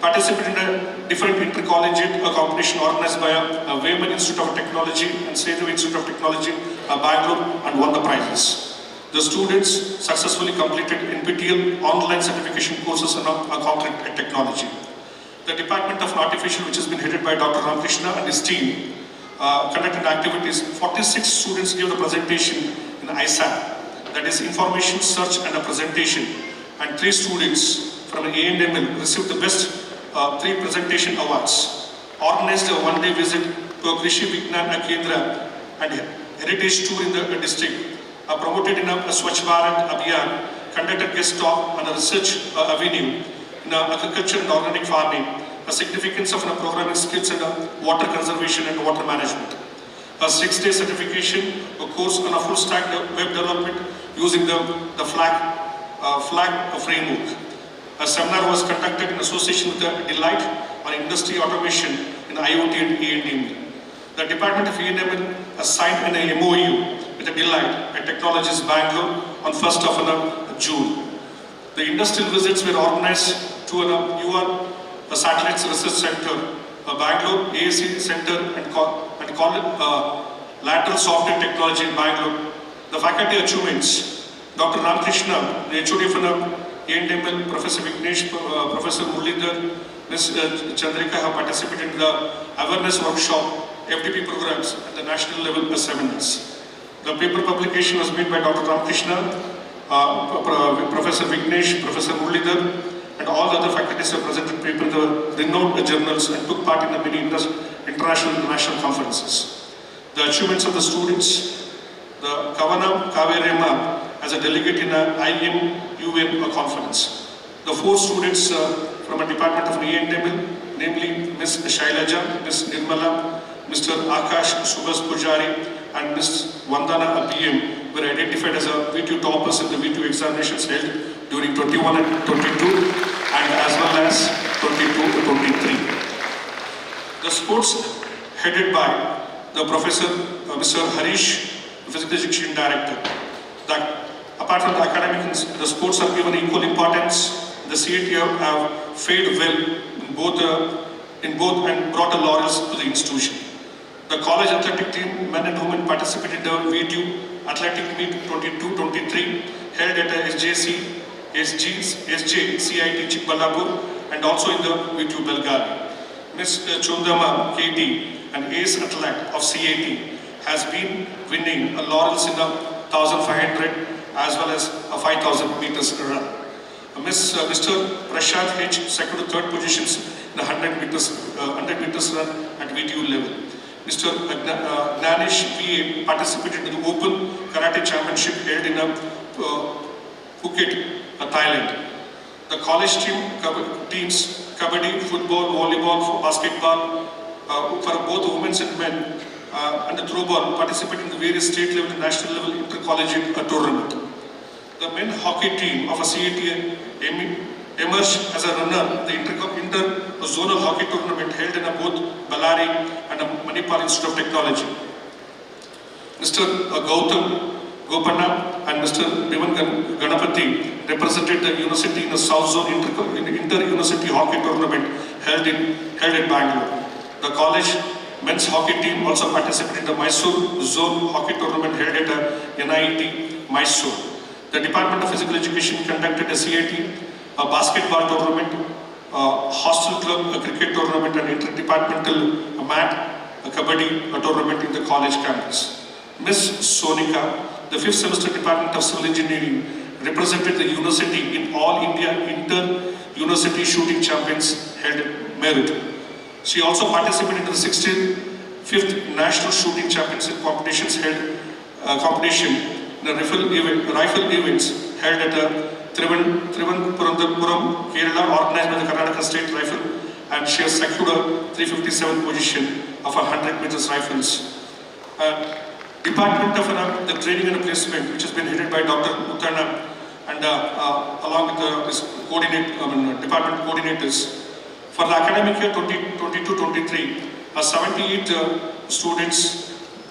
participated in a different intercollegiate competition organized by Wayman Institute of Technology and Sedu Institute of Technology, Bangalore, and won the prizes. The students successfully completed NPTEL online certification courses on concrete technology. The Department of Artificial, which has been headed by Dr. Ramakrishna and his team, conducted activities. 46 students gave the presentation in ISAP, that is Information Search and a Presentation, and 3 students from A&ML received the best 3 presentation awards. organized a one-day visit to a Krishi Vignan Kendra and heritage tour in the district, promoted in a Swachh Bharat Abhiyan, conducted guest talk on a research avenue in agriculture and organic farming, the significance of programming skills and water conservation and water management. A 6-day certification, a course on a full stack web development using the flag framework. A seminar was conducted in association with the Delight on industry automation in IoT and E&M. The Department of E&M has signed an MOU with the Delight and Technologies Bangalore on 1st of June. The industrial visits were organized to UR Satellites Research Center, Bangalore AAC Center and Lateral Software Technology in Bangalore. The faculty achievements, Dr. Ramakrishna, the HOD for E&ML, Professor Vignesh, Professor Muralidhar, Ms. Chandrika have participated in the awareness workshop, FDP programs at the national level seminars. The paper publication was made by Dr. Ramakrishna, Professor Vignesh, Professor Muralidhar, and all the other faculties have presented paper in the renowned journals and took part in the many international and national conferences. The achievements of the students, the Kavanam Kaverema as a delegate in a IMUN conference. The 4 students from a department of E&M, namely Ms. Shailaja, Ms. Nirmala, Mr. Akash Subhas Pujari, and Ms. Vandana BM were identified as a V2 toppers in the V2 examinations held during 21 and 22 and as well as 22 to 23. The sports headed by the Professor Mr. Harish, Physical Education Director. Apart from the academics, the sports are given equal importance. The CAT have fared well in both and brought a laurels to the institution. The college athletic team, men and women, participated in the V2 Athletic Meet 22-23 held at SJ CIT Chikballapur and also in the V2 Belgavi. Ms. Chundama KT, an ace athlete of CAT, has been winning laurels in the 1500 as well as a 5000 meters run. Mr. Prashant H, second to third positions in the 100 meters run at V2 level. Mr. Gnanish VA participated in the Open Karate Championship held in Phuket, Thailand. The college teams, kabaddi, football, volleyball, basketball, for both women and men, and the throwball participated in the various state level and national level intercollegiate tournament. The men hockey team of a CAT emerged as a runner in the inter-zonal hockey tournament held in both Ballari and Manipal Institute of Technology. Mr. Gautam Gopana and Mr. Bivan Ganapati represented the university in the South Zone inter-university hockey tournament held in Bangalore. The college men's hockey team also participated in the Mysore Zone hockey tournament held at NIT Mysore. The Department of Physical Education conducted a CAT, a basketball tournament, a hostel club, a cricket tournament, and interdepartmental mat, a kabaddi tournament in the college campus. Ms. Sonika, the 5th semester Department of Civil Engineering, represented the university in all India inter-university shooting champions held at Merit. She also participated in the 65th National Shooting Championship competitions held the rifle events held at Thiruvananthapuram, Kerala, organized by the Karnataka State Rifle, and she has secured a 357th position of 100 meters rifles. Department of the Training and Placement, which has been headed by Dr. Uttana, and along with his department coordinators. For the academic year 2022-23, 78 students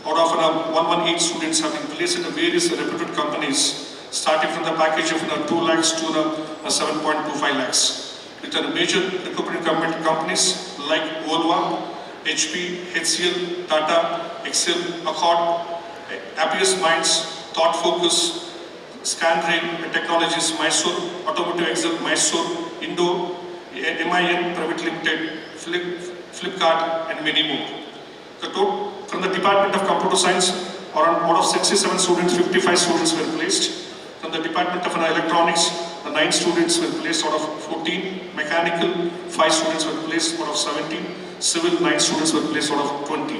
out of 118 students have been placed in the various reputed companies, starting from the package of 2 lakhs to 7.25 lakhs. With major recruitment companies like Volvo, HP, HCL, Tata, Excel, Accord, Appius Minds, Thought Focus, Scanrail Technologies, Mysore, Automotive Excel, Mysore, Indo, MIN Private Limited, Flipkart, and many more. From the Department of Computer Science, out of 67 students, 55 students were placed. From the Department of Electronics, 9 students were placed out of 14. Mechanical, 5 students were placed out of 17. Civil 9 students were placed out of 20.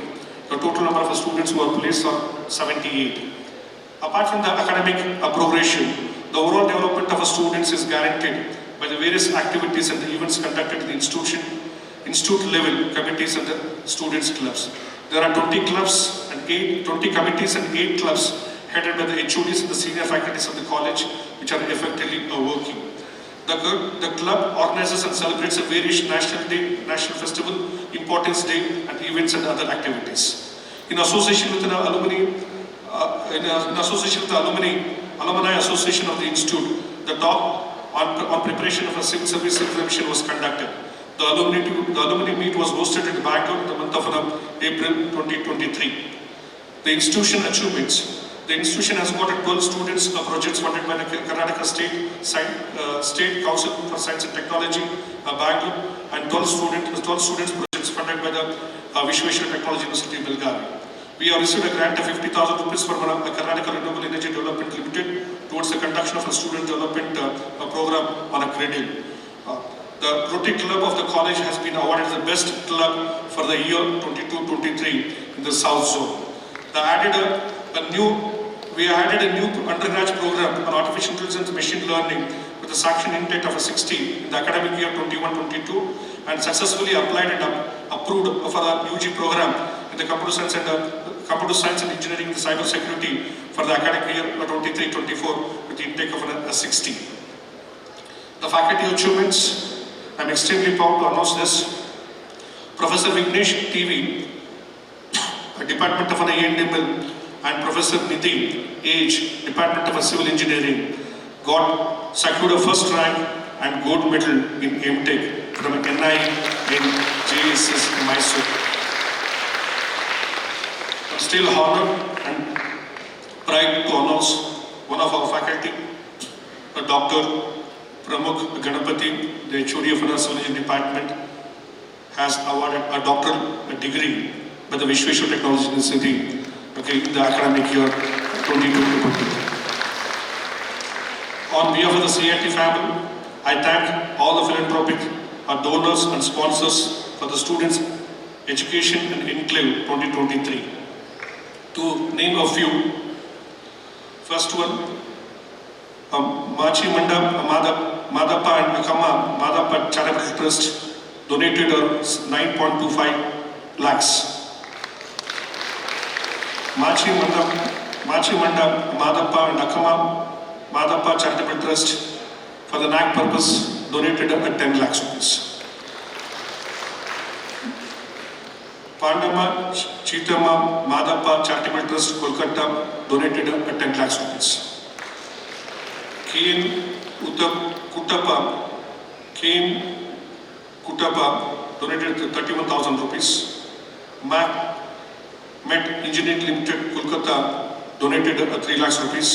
The total number of students who were placed are 78. Apart from the academic progression, the overall development of students is guaranteed by the various activities and the events conducted in the institute level committees and the students clubs. There are 20 clubs and 20 committees and 8 clubs headed by the HODs and the senior faculties of the college, which are effectively working. The club organizes and celebrates a various national day, national festival, importance day, and events and other activities. In association with the alumni association of the institute, the talk on preparation of a civil service examination was conducted. The alumni meet was hosted in Bangalore in the month of April 2023. The institution achievements. The institution has got 12 students projects funded by the Karnataka State Council for Science and Technology, Bangalore, and 12 students projects funded by the Vishweshwar Technology University, Belgavi. We have received a grant of 50,000 rupees from the Karnataka Renewable Energy Development Limited towards the conduction of a student development program on a cradle. The Rotary Club of the college has been awarded the best club for the year 22-23 in the South Zone. We added a new undergraduate program on artificial intelligence and machine learning with a sanction intake of a 60 in the academic year 21-22 and successfully applied and approved for a UG program in the computer science and engineering and cyber security for the academic year 23-24 with the intake of a 60. The faculty achievements, I am extremely proud to announce this. Professor Vignesh TV, Department of A&ML, and Professor Nidhi H, Department of Civil Engineering, secured a first rank and gold medal in MTech from NI in JSS Mysore. I'm still honored and proud to announce one of our faculty, Dr. Pramukh Ganapati, the HOD of the Civil Engineering Department, has awarded a doctoral degree by the Vishweshwar Technology University in the academic year 2022. On behalf of the CIT family, I thank all the philanthropic donors and sponsors for the students' education and Enclave 2023. To name a few, first one, Machi Manda Madappa and Akama Madappa Charitable Trust donated 9.25 lakhs. Machi Manda Madappa and Akama Madappa Charitable Trust for the NAC purpose donated 10 lakhs rupees. Pandama Chitama Madappa Charitable Trust Kolkata donated 10 lakhs rupees. Kane Kutapa donated 31,000 rupees. Met Engineering Limited Kolkata donated 3 lakhs rupees.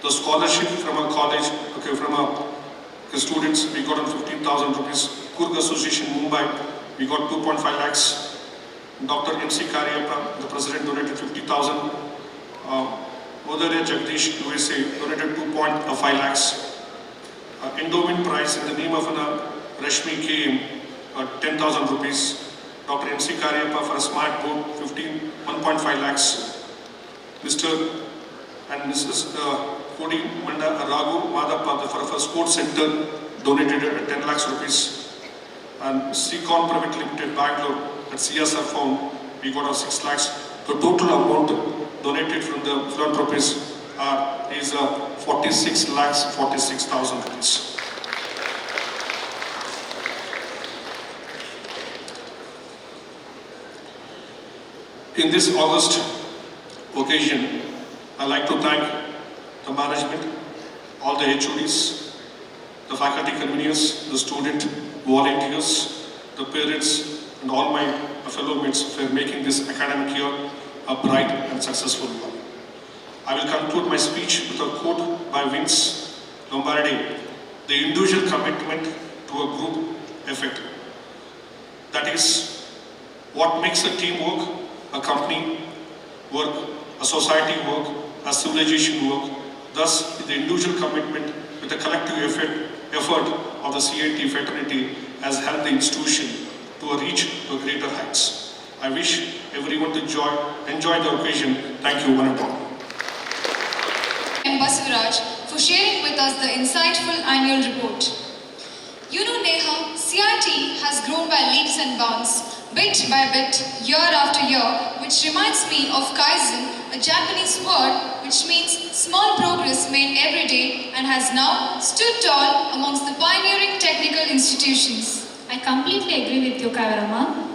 The scholarship from a college, from a students, we got 15,000 rupees. Coorg Association Mumbai, we got 2.5 lakhs. Dr. MC Karyappa, the president, donated 50,000. Modare Jagdish, USA, donated 2.5 lakhs. Endowment prize in the name of Rashmi KM, 10,000 rupees. Dr. MC Karyappa for a smart board, 1.5 lakhs. Mr. and Mrs. Kodi Manda Raghu Madappa for a sports center, donated 10 lakhs rupees. And Seacon Private Limited, Bangalore, at CSR Fund, we got 6 lakhs. The total amount donated from the philanthropists is 46 lakhs 46,000 rupees. In this August occasion, I'd like to thank the management, all the HODs, the faculty conveners, the student volunteers, the parents, and all my fellow mates for making this academic year a bright and successful one. I will conclude my speech with a quote by Vince Lombardi: "The individual commitment to a group effort. That is what makes a team work, a company work, a society work, a civilization work. Thus, the individual commitment with the collective effort of the CIT fraternity has helped the institution to reach to greater heights. I wish everyone to enjoy the occasion. Thank you, one and all. M. Basvaraj for sharing with us the insightful annual report. You know, Neha, CIT has grown by leaps and bounds, bit by bit, year after year, which reminds me of Kaizen, a Japanese word which means small progress made every day and has now stood tall amongst the pioneering technical institutions. I completely agree with you, Kavarama.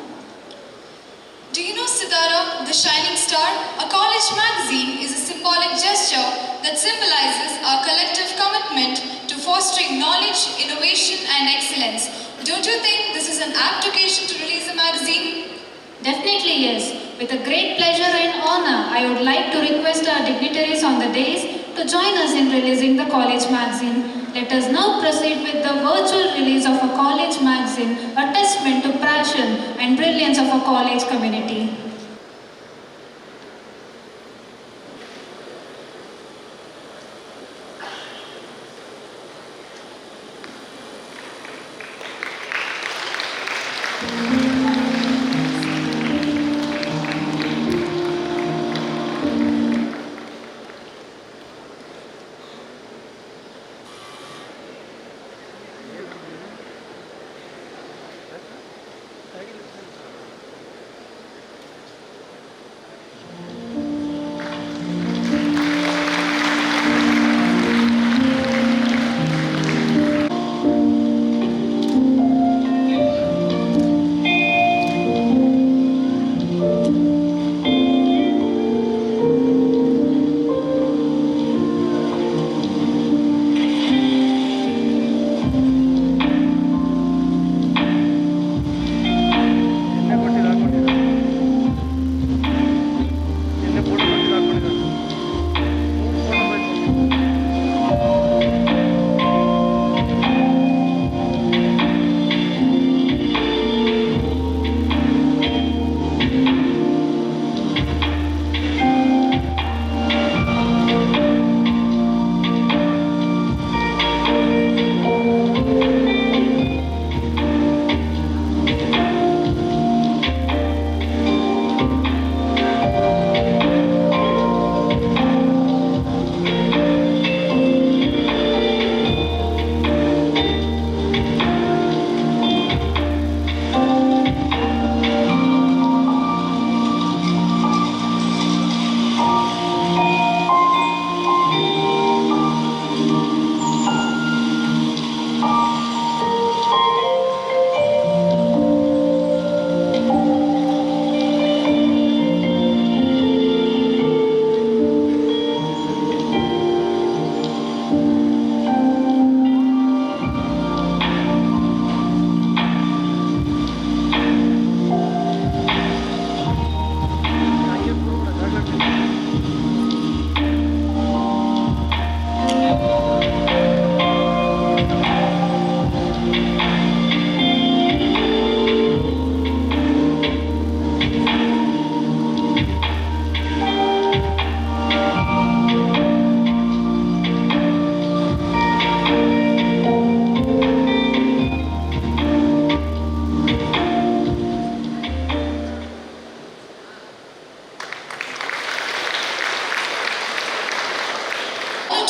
Do you know Sitara, the shining star? A college magazine is a symbolic gesture that symbolizes our collective commitment to fostering knowledge, innovation and excellence. Don't you think this is an apt occasion to release a magazine? Definitely yes. With a great pleasure and honor, I would like to request our dignitaries on the dais to join us in releasing the college magazine. Let us now proceed with the virtual release of a college magazine, a testament to passion and brilliance of a college community.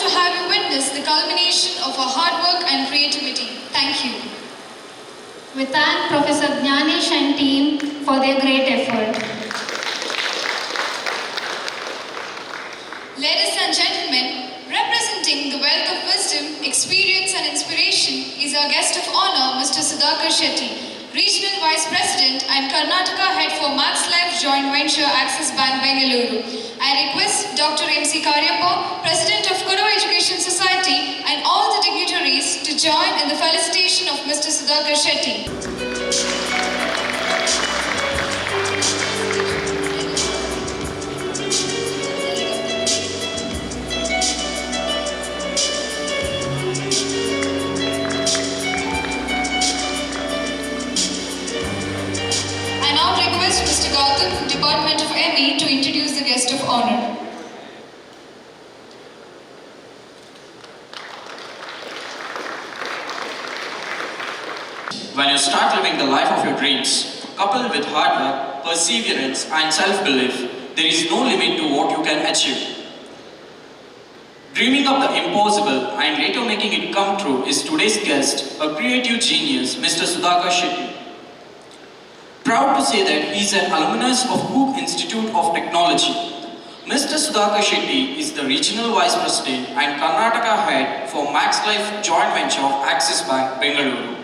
To have you witness the culmination of our hard work and creativity. Thank you. We thank Professor Jnanesh and team for their great effort. Ladies and gentlemen, representing the wealth of wisdom, experience and inspiration is our guest of honor, Mr. Sudhakar Shetty, Regional Vice President and Karnataka Head for Max Life Joint Venture Axis Bank Bengaluru. I request Dr. M.C. Karyappa, President of Coorg Education Society and all the dignitaries to join in the felicitation of Mr. Sudhakar Shetty. Mr. Gautam, Department of ME, to introduce the guest of honor. when you start living the life of your dreams. Coupled with hard work, perseverance and self-belief, there is no limit to what you can achieve. Dreaming of the impossible and later making it come true is today's guest, a creative genius, Mr. Sudhakar Shetty. Proud to say that he is an alumnus of Coorg Institute of Technology. Mr. Sudhakar Shetty is the Regional Vice President and Karnataka Head for Max Life Joint Venture of Axis Bank, Bengaluru.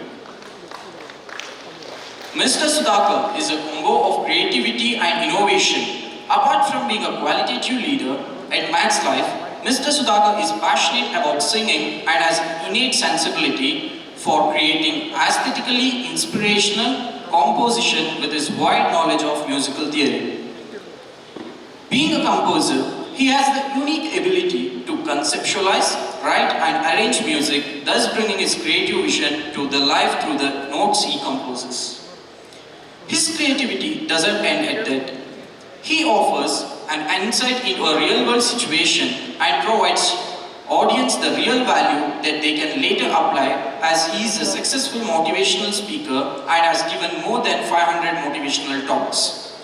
Mr. Sudhakar is a combo of creativity and innovation. Apart from being a qualitative leader at Max Life, Mr. Sudhakar is passionate about singing and has innate sensibility for creating aesthetically inspirational composition with his wide knowledge of musical theory. Being a composer, he has the unique ability to conceptualize, write and arrange music, thus bringing his creative vision to the life through the notes he composes. His creativity doesn't end at that. He offers an insight into a real-world situation and provides audience the real value that they can later apply, as he is a successful motivational speaker and has given more than 500 motivational talks.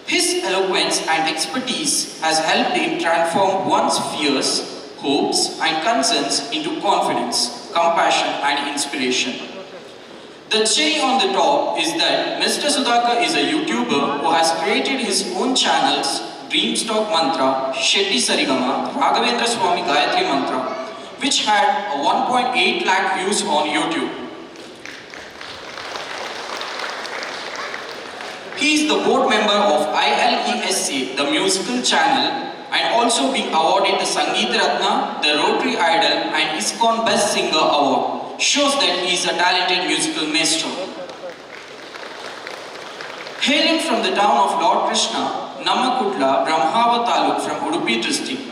His eloquence and expertise has helped him transform one's fears, hopes and concerns into confidence, compassion and inspiration. The cherry on the top is that Mr. Sudhakar is a YouTuber who has created his own channels, Dreamstock Mantra, Shetty Sarigama, Raghavendra Swami Gayatri Mantra, which had a 1.8 lakh views on YouTube. He is the board member of ILESA, the musical channel, and also being awarded the Sangeet Ratna, the Rotary Idol and ISKCON Best Singer Award. Shows that he is a talented musical maestro. Hailing from the town of Lord Krishna, Namakutla, Brahmava Taluk from Udupi district,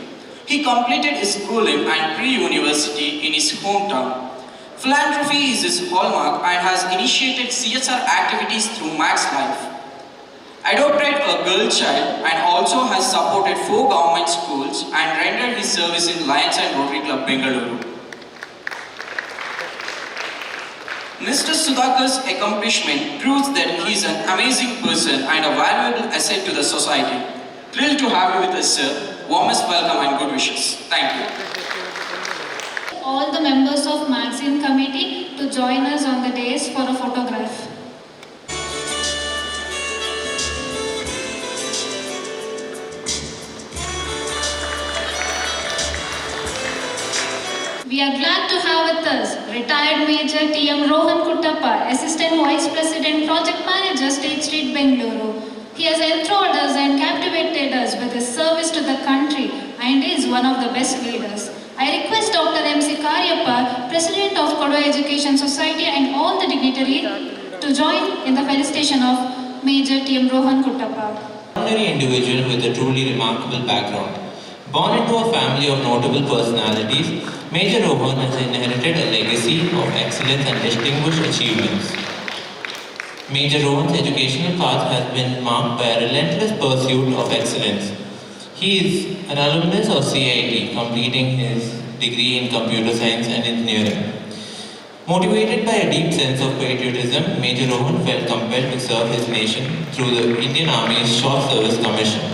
he completed his schooling and pre-university in his hometown. Philanthropy is his hallmark and has initiated CSR activities through Max Life. Adopted a girl child and also has supported 4 government schools and rendered his service in Lions and Rotary Club, Bengaluru. Mr. Sudhakar's accomplishment proves that he is an amazing person and a valuable asset to the society. Thrilled to have you with us, sir. Warmest welcome and good wishes. Thank you. All the members of Magazine Committee to join us on the dais for a photograph. We are glad to have with us retired Major T.M. Rohan Kuttappa, Assistant Vice President Project Manager, State Street, Bengaluru. He has enthralled us and captivated us with his service to the country and is one of the best leaders. I request Dr. M.C. Karyappa, President of Kodwa Education Society and all the dignitaries to join in the felicitation of Major T.M. Rohan Kuttappa. An ordinary individual with a truly remarkable background. Born into a family of notable personalities, Major Rohan has inherited a legacy of excellence and distinguished achievements. Major Rohan's educational path has been marked by a relentless pursuit of excellence. He is an alumnus of CIT, completing his degree in computer science and engineering. Motivated by a deep sense of patriotism, Major Rohan felt compelled to serve his nation through the Indian Army's Short Service Commission.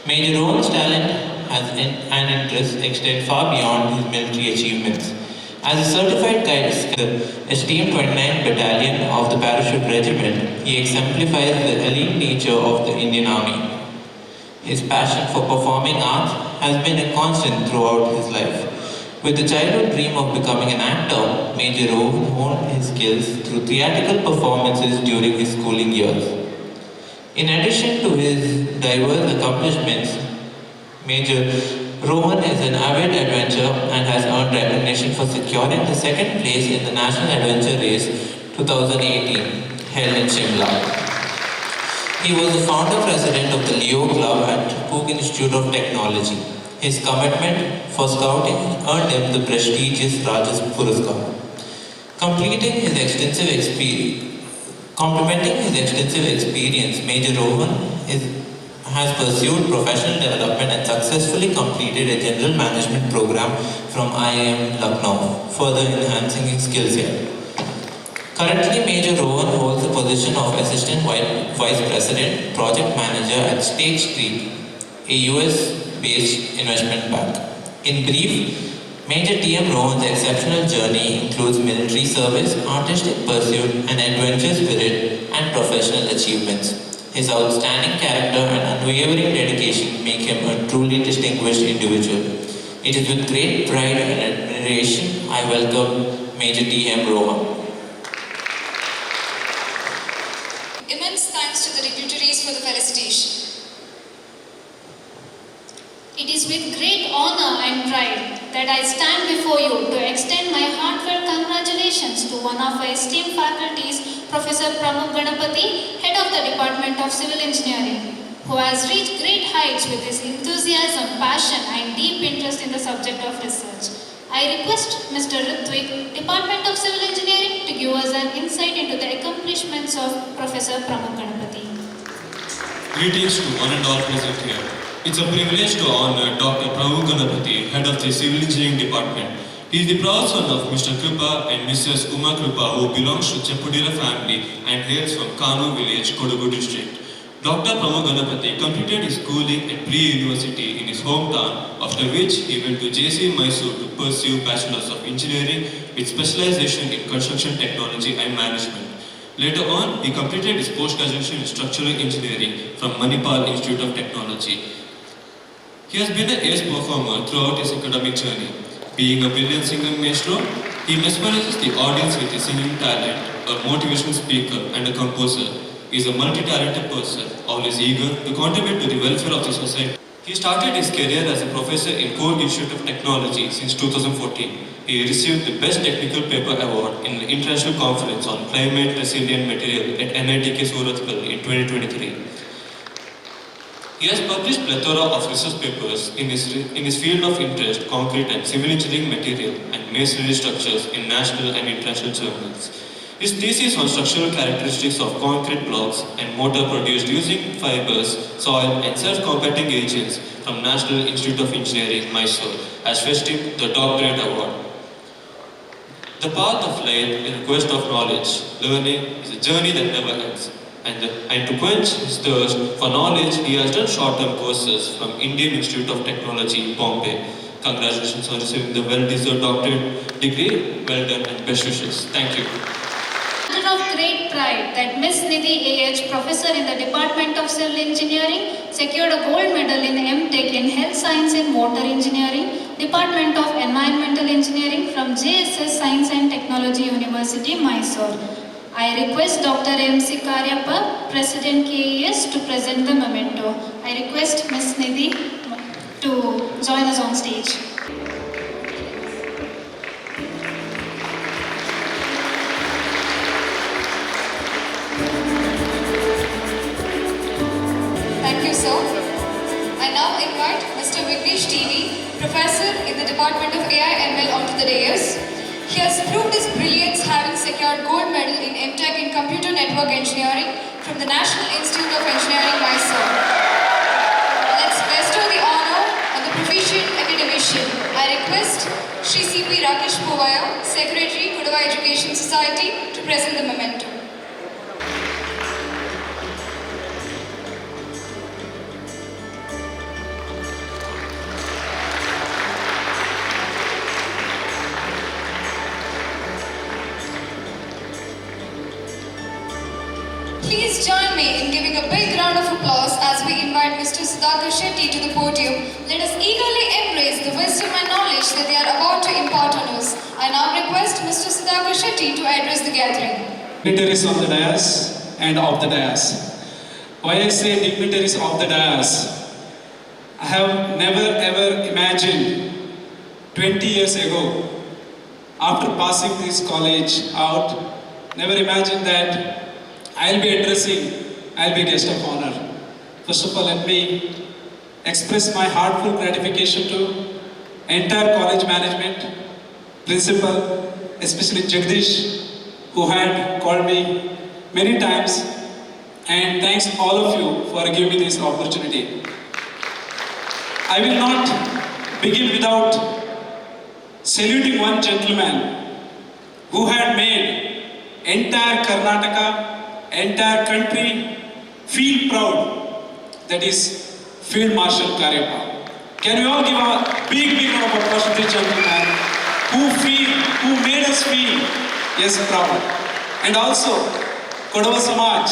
Major Rohan's talent and interests extend far beyond his military achievements. As a certified guide in the esteemed 29th Battalion of the Parachute Regiment, he exemplifies the elite nature of the Indian Army. His passion for performing arts has been a constant throughout his life. With the childhood dream of becoming an actor, Major Rohan honed his skills through theatrical performances during his schooling years. In addition to his diverse accomplishments, Major Rohan is an avid adventurer and has earned recognition for securing the second place in the National Adventure Race 2018 held in Shimla. He was the founder president of the Leo Club at Coorg Institute of Technology. His commitment for scouting earned him the prestigious Rajas Puraskar. Complementing his extensive experience, Major Rohan has pursued professional development and successfully completed a general management program from IIM Lucknow, further enhancing his skills here. Currently, Major Rowan holds the position of Assistant Vice President, Project Manager at State Street, a US-based investment bank. In brief, Major T.M. Rowan's exceptional journey includes military service, artistic pursuit, and adventure spirit and professional achievements. His outstanding character and unwavering dedication make him a truly distinguished individual. It is with great pride and admiration I welcome Major T.M. Rowan. Immense thanks to the dignitaries for the felicitation. It is with great honor and pride that I stand before you to extend my heartfelt congratulations to one of our esteemed faculties, Professor Pramukh Ganapathy, Head of the Department of Civil Engineering, who has reached great heights with his enthusiasm, passion and deep interest in the subject of research. I request Mr. Ritwik, Department of Civil Engineering, to give us an insight into the accomplishments of Professor Pramukh Ganapathy. Greetings to one and all present here. It's a privilege to honor Dr. Pramukh Ganapathy, Head of the Civil Engineering Department. He is the proud son of Mr. Kripa and Mrs. Uma Kripa, who belongs to Chepudira family and hails from Kanu village, Kodagu district. Dr. Pramukh Ganapathy completed his schooling at pre-university in his hometown, after which he went to JC Mysore to pursue Bachelor's of Engineering with specialization in construction technology and management. Later on, he completed his post-graduation in structural engineering from Manipal Institute of Technology. He has been an ace performer throughout his academic journey. Being a brilliant singer maestro, he mesmerizes the audience with his singing talent, a motivational speaker and a composer. He is a multi-talented person, always eager to contribute to the welfare of the society. He started his career as a professor in Coorg Institute of Technology since 2014. He received the Best Technical Paper Award in the International Conference on Climate Resilient Material at NITK Surathkal in 2023. He has published plethora of research papers in his field of interest, concrete and civil engineering material and masonry structures in national and international journals. His thesis on structural characteristics of concrete blocks and mortar produced using fibers, soil and self-compacting agents from National Institute of Engineering, Mysore has fetched him the Doctorate Award. The path of life is a quest of knowledge. Learning is a journey that never ends. And to quench his thirst for knowledge, he has done short-term courses from Indian Institute of Technology, Bombay. Congratulations on receiving the well-deserved doctorate degree. Well done and best wishes. Thank you. Matter of great pride that Miss Nidhi A.H., Professor in the Department of Civil Engineering, secured a gold medal in M.Tech in Health Science and Water Engineering, Department of Environmental Engineering from JSS Science and Technology University, Mysore. I request Dr. M.C. Karyappa, President KES, to present the memento. I request Ms. Nidhi to join us on stage. Thank you, sir. I now invite Mr. Vignesh TV, Professor in the Department of AI ML, onto the dais. He has proved his brilliance, having secured gold medal in M.Tech in Computer Network Engineering from the National Institute of Engineering, Mysore. Let's bestow the honor on the proficient academician. I request Shri C.P. Rakesh Povaya, Secretary, Kudava Education Society, to present the memento. Please join me in giving a big round of applause as we invite Mr. Sudhakar Shetty to the podium. Let us eagerly embrace the wisdom and knowledge that they are about to impart on us. I now request Mr. Sudhakar Shetty to address the gathering. Dignitaries on the dais and off the dais. Why I say dignitaries of the dais? I have never ever imagined 20 years ago, after passing this college out, never imagined that I'll be a guest of honor. First of all, let me express my heartfelt gratification to entire college management, principal, especially Jagdish, who had called me many times, and thanks all of you for giving me this opportunity. I will not begin without saluting one gentleman who had made entire Karnataka, entire country feel proud. That is Field Marshal Karyappa. Can we all give a big round of applause to this gentleman who made us feel, yes, proud. And also, Kodava Samaj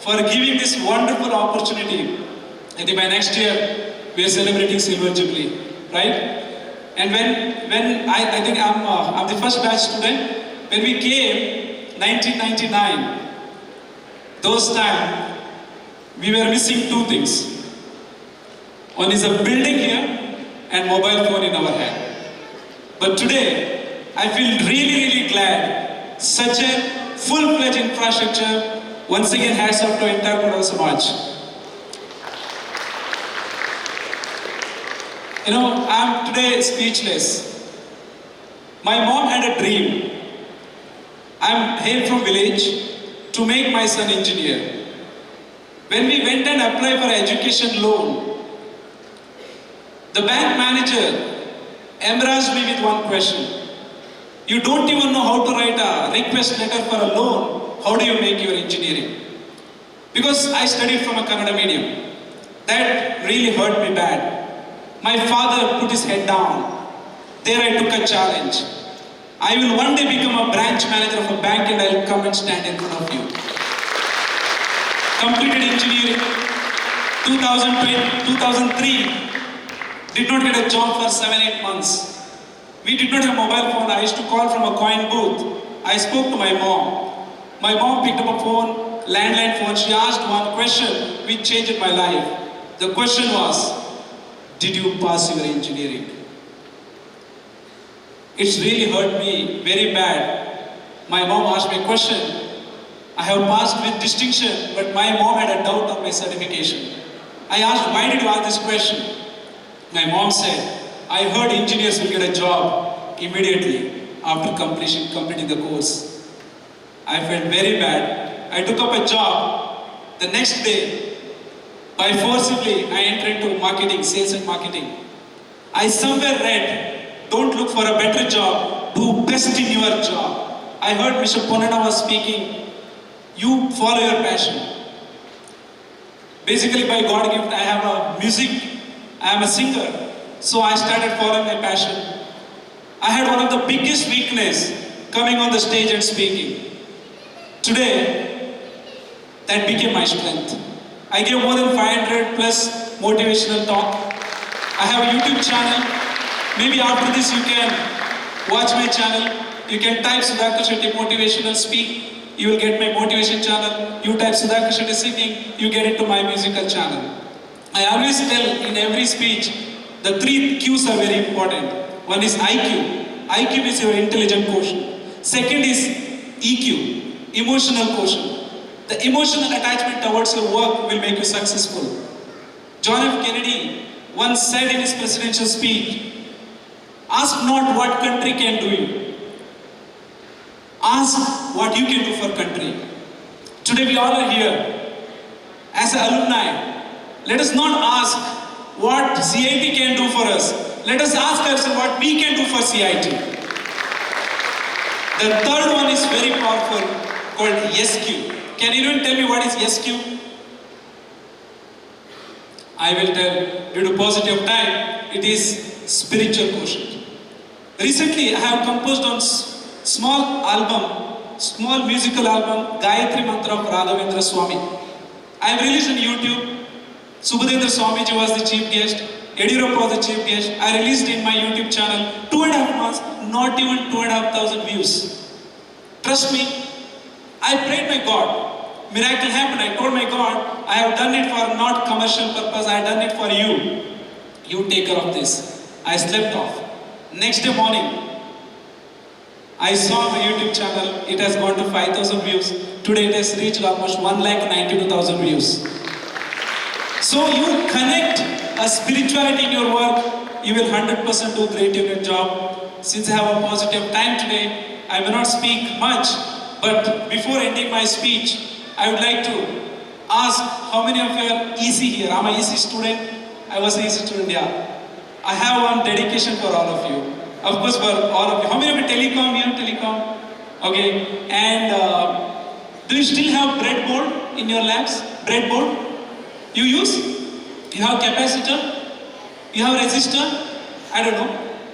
for giving this wonderful opportunity. I think by next year, we are celebrating Silver Jubilee, right? And when I think I'm the first batch student, when we came, 1999, those time, we were missing two things. One is a building here and mobile phone in our hand. But today, I feel really glad. Such a full-fledged infrastructure. Once again, hats off to entire Kodava Samaj. You know, I'm today speechless. My mom had a dream. I'm hail from village to make my son engineer. When we went and applied for education loan, the bank manager embarrassed me with one question. You don't even know how to write a request letter for a loan. How do you make your engineering? Because I studied from a Kannada medium. That really hurt me bad. My father put his head down. There I took a challenge. I will one day become a branch manager of a bank and I will come and stand in front of you. Completed engineering. 2003. Did not get a job for 7-8 months. We did not have mobile phone. I used to call from a coin booth. I spoke to my mom. My mom picked up a phone, landline phone. She asked one question which changed my life. The question was, did you pass your engineering? It's really hurt me very bad. My mom asked me a question. I have passed with distinction, but my mom had a doubt on my certification. I asked, why did you ask this question? My mom said, I heard engineers will get a job immediately after completing the course. I felt very bad. I took up a job. The next day, by forcibly, I entered into marketing, sales and marketing. I somewhere read, don't look for a better job, do best in your job. I heard Mr. Ponana was speaking, you follow your passion. Basically, by God gift, I have a music, I am a singer. So I started following my passion. I had one of the biggest weakness coming on the stage and speaking. Today, that became my strength. I gave more than 500 plus motivational talk. I have a YouTube channel. Maybe after this you can watch my channel. You can type Sudhakar Shetty motivational speak. You will get my motivation channel. You type Sudhakar Shetty singing, you get into my musical channel. I always tell in every speech, the 3 Qs are very important. One is IQ. IQ is your intelligent quotient. Second is EQ, emotional quotient. The emotional attachment towards your work will make you successful. John F. Kennedy once said in his presidential speech, ask not what country can do you. Ask what you can do for country. Today we all are here as alumni. Let us not ask what CIT can do for us. Let us ask ourselves what we can do for CIT. The third one is very powerful, called YesQ. Can anyone tell me what is YesQ? I will tell, due to paucity of time, it is spiritual quotient. Recently, I have composed on small musical album, Gayatri Mantra of Raghavendra Swami. I have released on YouTube. Subhadendra Swamiji was the chief guest. Yediyurappa was the chief guest. I released in my YouTube channel 2.5 months, not even 2,500 views. Trust me, I prayed my God. Miracle happened. I told my God, I have done it for not commercial purpose. I have done it for you. You take care of this. I slept off. Next day morning, I saw my YouTube channel. It has gone to 5,000 views. Today it has reached almost 1,92,000 views. So you connect a spirituality in your work, you will 100% do great in your job. Since I have a positive time today, I may not speak much, but before ending my speech, I would like to ask how many of you are easy here? I'm an easy student. I was an easy student, yeah. I have one dedication for all of you. Of course, for all of you. How many of you telecom here? Telecom? Okay, and do you still have breadboard in your labs? Breadboard? You use? You have capacitor? You have resistor? I don't know.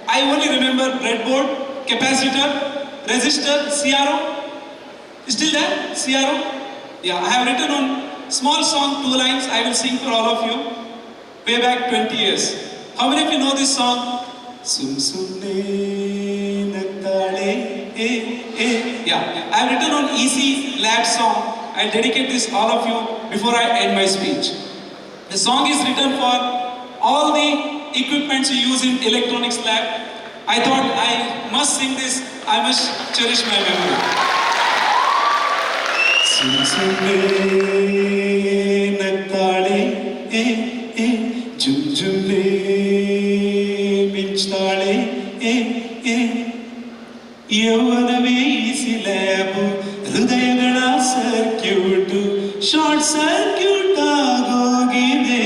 I only remember breadboard, capacitor, resistor, CRO. Still there? CRO? Yeah, I have written on small song, 2 lines. I will sing for all of you. Way back 20 years. How many of you know this song? Sum sumne naktale, yeah, I have written on easy lab song. I'll dedicate this all of you before I end my speech. The song is written for all the equipments you use in electronics lab. I thought I must sing this. I must cherish my memory. Sum sumne naktale, jum jum ಯೌವನವೇ EC lab ಹೃದಯಗಳ circuit short circuit ಆಗೋಗಿದೆ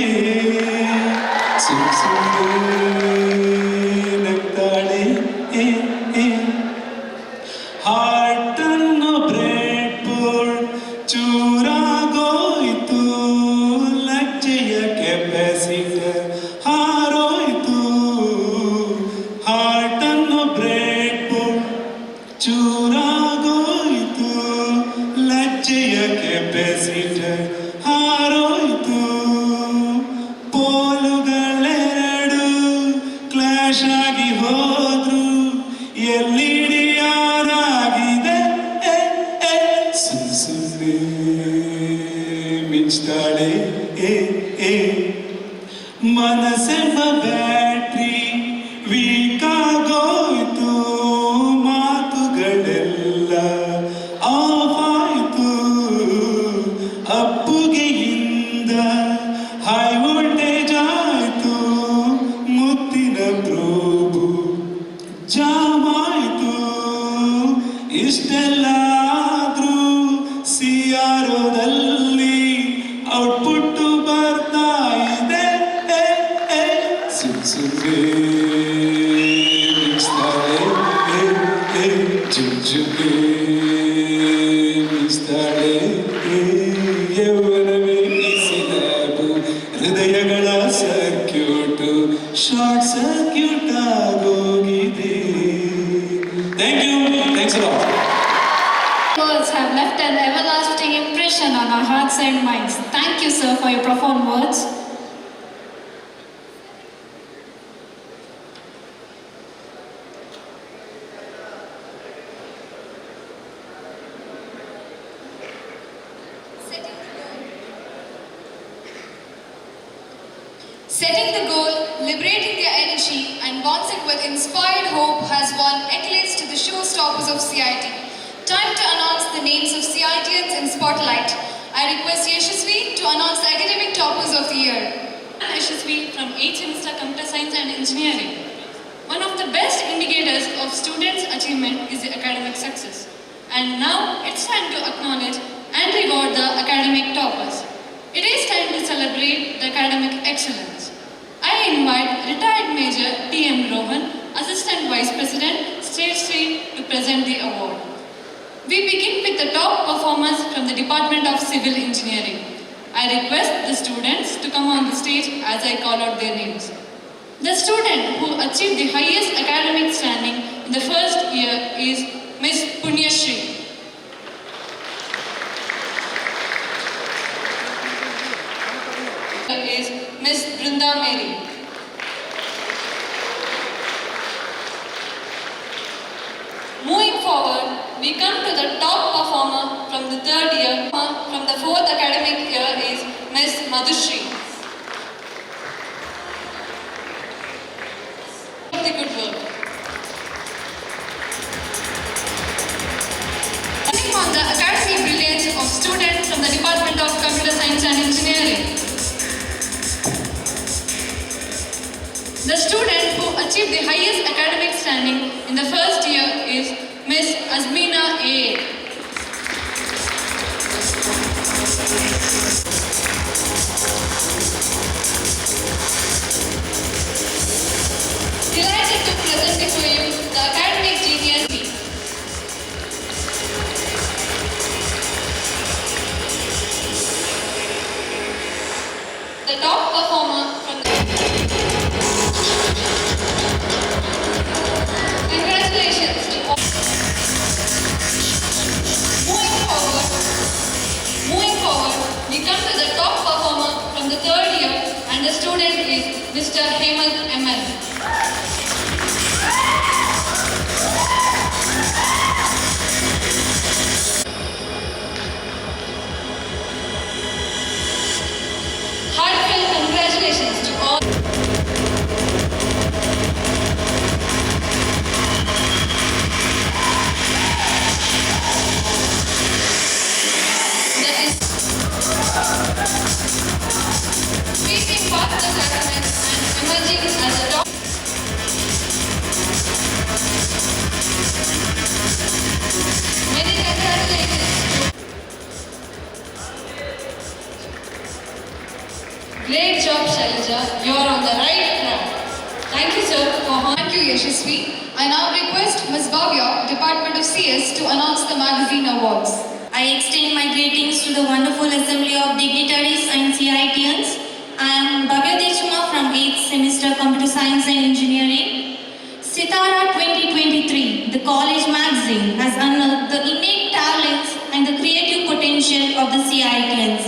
ಸುಮ್ ಸುಮ್ಮನೆ ನಗ್ತಾಳೆ ಹಾರ್ಟನ್ನು bread board ಚೂರಾಗೋಯ್ತು ಲಜ್ಜೆಯ capacitor ಹಾರೋಯ್ತು ಹಾರ್ಟನ್ನು ಬ್ರೆಡ್ ಬೋರ್ಡ್ ಚೂರಾಗೋಯ್ತು ಲಜ್ಜೆಯ ಕೆಪಾಸಿಟರ್ ಹಾರೋಯ್ತು ಪೋಲುಗಳೆರಡು ಕ್ಲಾಶ್ ಆಗಿ ಹೋದ್ರು ಎಲ್ಲಿಡಿ ಯಾರಾಗಿದೆ ಸುಮ್ಮನೆ ಮಿಂಚ್ತಾಳೆ ಮನಸ್ಸೆಂಬ ಬ್ಯಾಟ್ರಿ ವೀಕ್ ಆಗೋಯ್ತು ಮಾತುಗಳೆಲ್ಲ ಆಫ್ ಆಯ್ತು ಅಪ್ಪುಗೆಯಿಂದ ಹೈ ವೋಲ್ಟೇಜ್ ಆಯ್ತು ಮುತ್ತಿನ ಪ್ರೋಬು ಜಾಮ್ ಆಯ್ತು ಇಷ್ಟೆಲ್ಲ ಆದ್ರೂ ಸಿಆರ್ಒದಲ್ಲಿ ಔಟ್ಪುಟ್ ಬರ್ತಾ ಇದೆ ಸುಮ್ ಸುಮ್ಮನೆ ಮಿಂಚ್ತಾಳೆ ಜುಮ್ ಜುಮ್ಮೆ ಮಿಂಚ್ತಾಳೆ ಯೌವನವೇ ಈಸಿ ಲ್ಯಾಬು ಹೃದಯಗಳ ಸರ್ಕ್ಯೂಟು ಶಾರ್ಟ್ ಸರ್ಕ್ಯೂಟ್ ಆಗೋಗಿದೆ. Thank you. Thanks a lot. Words have left an everlasting impression on our hearts and minds. Thank you, sir, for your profound words. Setting the goal, liberating their energy, and bonds it with inspired hope has won accolades to the showstoppers of CIT. Time to announce the names of CITians in Spotlight. I request Yashasvi to announce the academic toppers of the year. Yashasvi from 8th semester Computer Science and Engineering. One of the best indicators of students' achievement is the academic success. And now it's time to acknowledge and reward the academic toppers. It is time to celebrate the academic excellence. I invite retired Major T.M. Rohan, Assistant Vice President, State Street, to present the award. We begin with the top performers from the Department of Civil Engineering. I request the students to come on the stage as I call out their names. The student who achieved the highest academic standing in the first year is Ms. Punyashri. Is Ms. Brinda Mary. Moving forward, we come to the top performer from the third year. From the fourth academic year is Ms. Madhushri. The good work. Running on the academic brilliance of students from the Department of Computer Science and Engineering. The student who achieved the highest academic standing in the first year is Ms. Azmina A. Delighted to present before you the academic genius. student is Mr. Hemant ML. Heartfelt congratulations to all. That is sweeping past the classmates and emerging as a top. Many congratulations. Great job, Shailaja. You are on the right track. Thank you, sir, for Thank you, Yashasvi. I now request Ms. Bhavya, Department of CS, to announce the magazine awards. I extend my greetings to the wonderful assembly of dignitaries and CITians. I am Bhavya Deshmukh from 8th semester Computer Science and Engineering. Sitara 2023, the college magazine, has unearthed the innate talents and the creative potential of the CITians.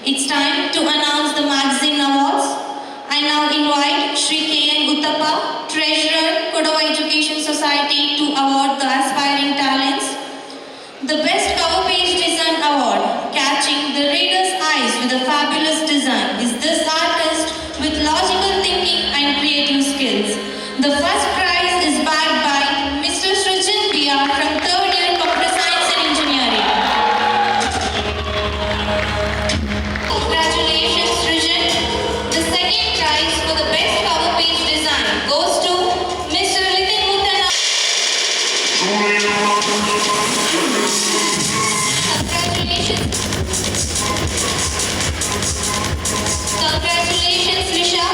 It's time to announce the magazine awards. I now invite Shri K.N. Uttappa, Treasurer, Kodava Education Society, to award the aspiring talents. The Best Cover Page Design Award, catching the reader's eyes with a fabulous design, is this artist with logical thinking and creative skills. The first prize is bagged by Mr. Srijan Pia from 3rd year Computer Science and Engineering. Congratulations, Srijan. The second prize for the Best Cover Page Design goes to Mr. Nitin Muttana. Congratulations, Risha.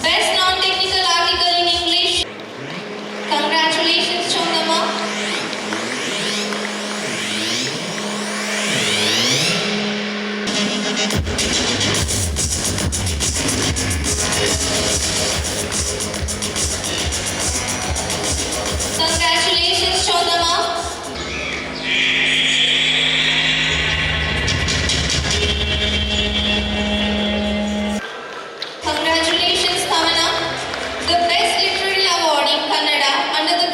Best non-technical article in English. Congratulations, Chondama. Congratulations, Chondama. Congratulations, Kamana. The Best Literary Award in Kannada under the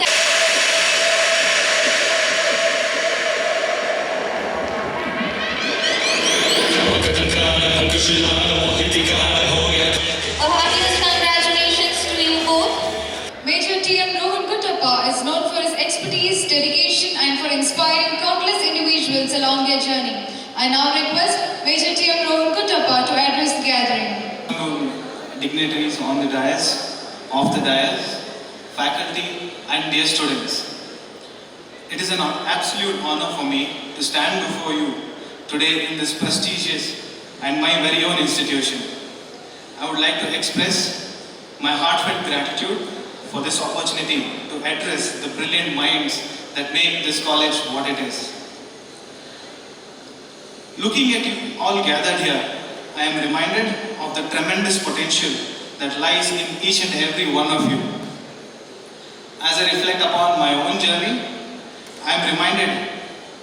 A heartiest congratulations to you both. Major T.M. Rohan Kuttappa is known for his expertise, dedication, and for inspiring countless individuals along their journey. I now request Major T.M. Rohan Kuttappa to address the gathering. Dignitaries on the dais, off the dais, faculty and dear students. It is an absolute honor for me to stand before you today in this prestigious and my very own institution. I would like to express my heartfelt gratitude for this opportunity to address the brilliant minds that make this college what it is. Looking at you all gathered here, I am reminded of the tremendous potential that lies in each and every one of you. As I reflect upon my own journey, I am reminded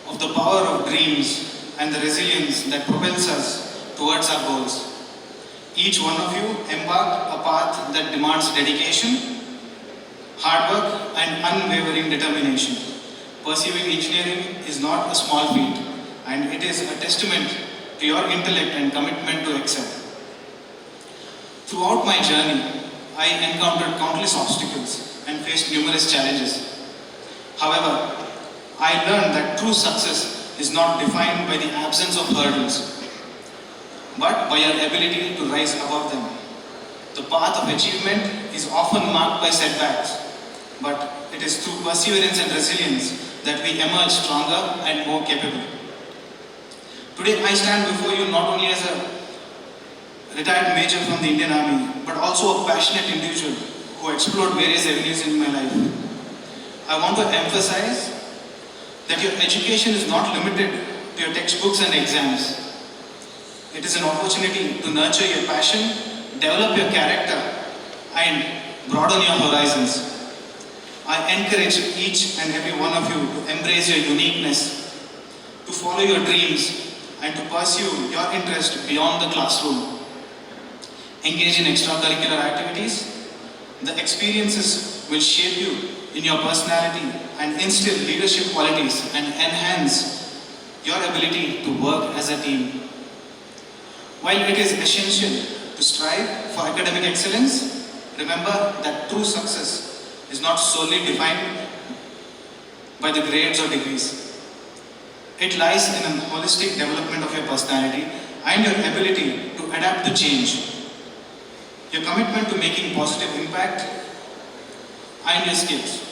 of the power of dreams and the resilience that propels us towards our goals. Each one of you embarked a path that demands dedication, hard work and unwavering determination. Pursuing engineering is not a small feat, and it is a testament to your intellect and commitment to excel. Throughout my journey, I encountered countless obstacles and faced numerous challenges. However, I learned that true success is not defined by the absence of hurdles, but by your ability to rise above them. The path of achievement is often marked by setbacks, but it is through perseverance and resilience that we emerge stronger and more capable. Today I stand before you not only as a retired major from the Indian Army, but also a passionate individual who explored various avenues in my life. I want to emphasize that your education is not limited to your textbooks and exams. It is an opportunity to nurture your passion, develop your character, and broaden your horizons. I encourage each and every one of you to embrace your uniqueness, to follow your dreams, and to pursue your interest beyond the classroom. engage in extracurricular activities. The experiences will shape you in your personality and instill leadership qualities and enhance your ability to work as a team. While it is essential to strive for academic excellence, remember that true success is not solely defined by the grades or degrees. It lies in a holistic development of your personality and your ability to adapt to change. Your commitment to making positive impact and your skills.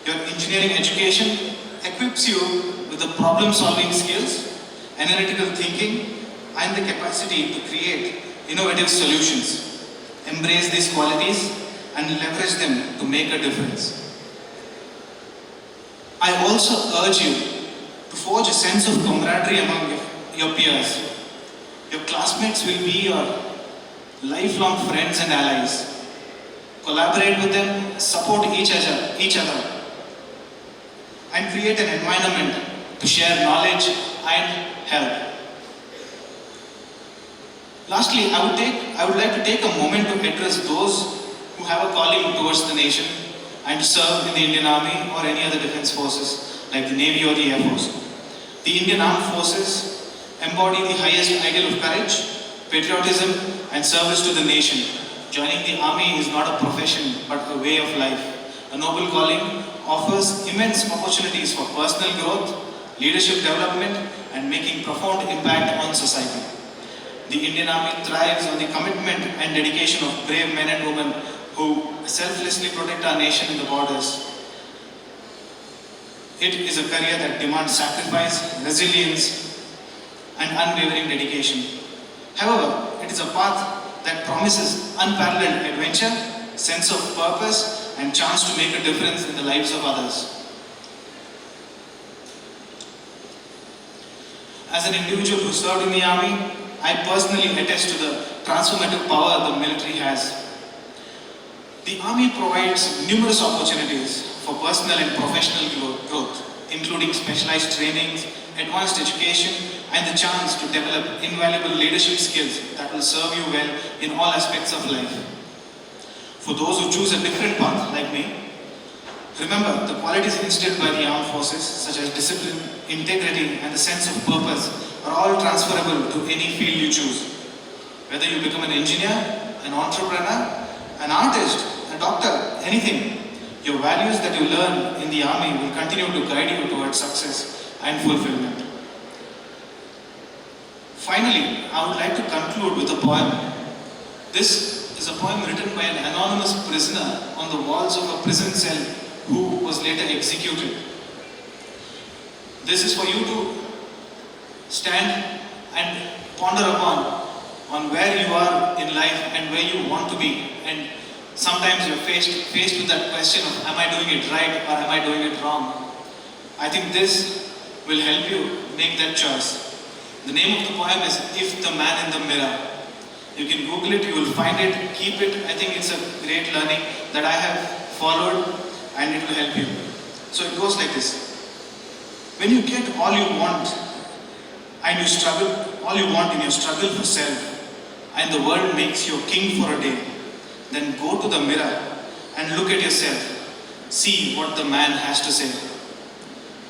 Your engineering education equips you with the problem-solving skills, analytical thinking, and the capacity to create innovative solutions. Embrace these qualities and leverage them to make a difference. I also urge you to forge a sense of camaraderie among your peers. Your classmates will be your lifelong friends and allies. Collaborate with them, support each other, and create an environment to share knowledge and help. Lastly, I would like to take a moment to address those who have a calling towards the nation and to serve in the Indian Army or any other defense forces like the Navy or the Air Force. The Indian Armed Forces embody the highest ideal of courage, patriotism, and service to the nation. Joining the Army is not a profession but a way of life. A noble calling offers immense opportunities for personal growth, leadership development, and making profound impact on society. The Indian Army thrives on the commitment and dedication of brave men and women who selflessly protect our nation in the borders. It is a career that demands sacrifice, resilience, and unwavering dedication. However, it is a path that promises unparalleled adventure, sense of purpose, and chance to make a difference in the lives of others. As an individual who served in the Army, I personally attest to the transformative power the military has. The Army provides numerous opportunities for personal and professional growth, including specialized trainings, advanced education, and the chance to develop invaluable leadership skills that will serve you well in all aspects of life. For those who choose a different path like me, remember the qualities instilled by the armed forces such as discipline, integrity, and the sense of purpose are all transferable to any field you choose. Whether you become an engineer, an entrepreneur, an artist, a doctor, anything, your values that you learn in the Army will continue to guide you towards success and fulfillment. Finally, I would like to conclude with a poem. This is a poem written by an anonymous prisoner on the walls of a prison cell who was later executed. This is for you to stand and ponder upon on where you are in life and where you want to be. And sometimes you're faced with that question of, am I doing it right or am I doing it wrong? I think this will help you make that choice. The name of the poem is If the Man in the Mirror. You can Google it, you will find it, keep it. I think it's a great learning that I have followed and it will help you. So it goes like this. When you get all you want and you struggle, all you want in your struggle for self, and the world makes you king for a day, then go to the mirror and look at yourself. See what the man has to say.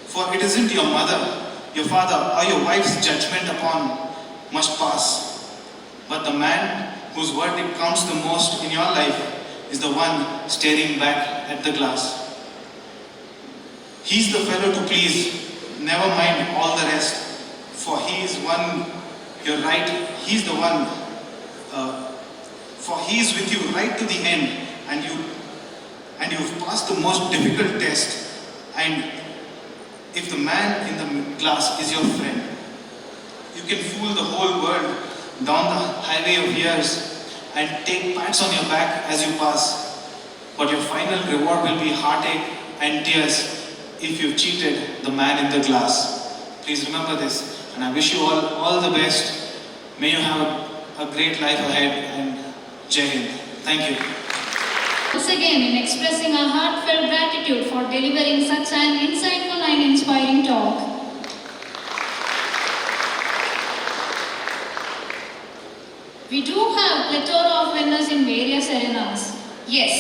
For it isn't your mother, your father, or your wife's judgment upon must pass, but the man whose verdict counts the most in your life is the one staring back at the glass. He's the fellow to please, never mind all the rest, for he is one, you're right, he's the one, for he is with you right to the end, and you've passed the most difficult test. And if the man in the glass is your friend, you can fool the whole world down the highway of years and take pats on your back as you pass, but your final reward will be heartache and tears if you've cheated the man in the glass. Please remember this, and I wish you all the best. May you have a great life ahead, and Jai Hind. Thank you. Once again, in expressing our heartfelt gratitude for delivering such an insightful and inspiring talk. We do have plethora of winners in various arenas. Yes,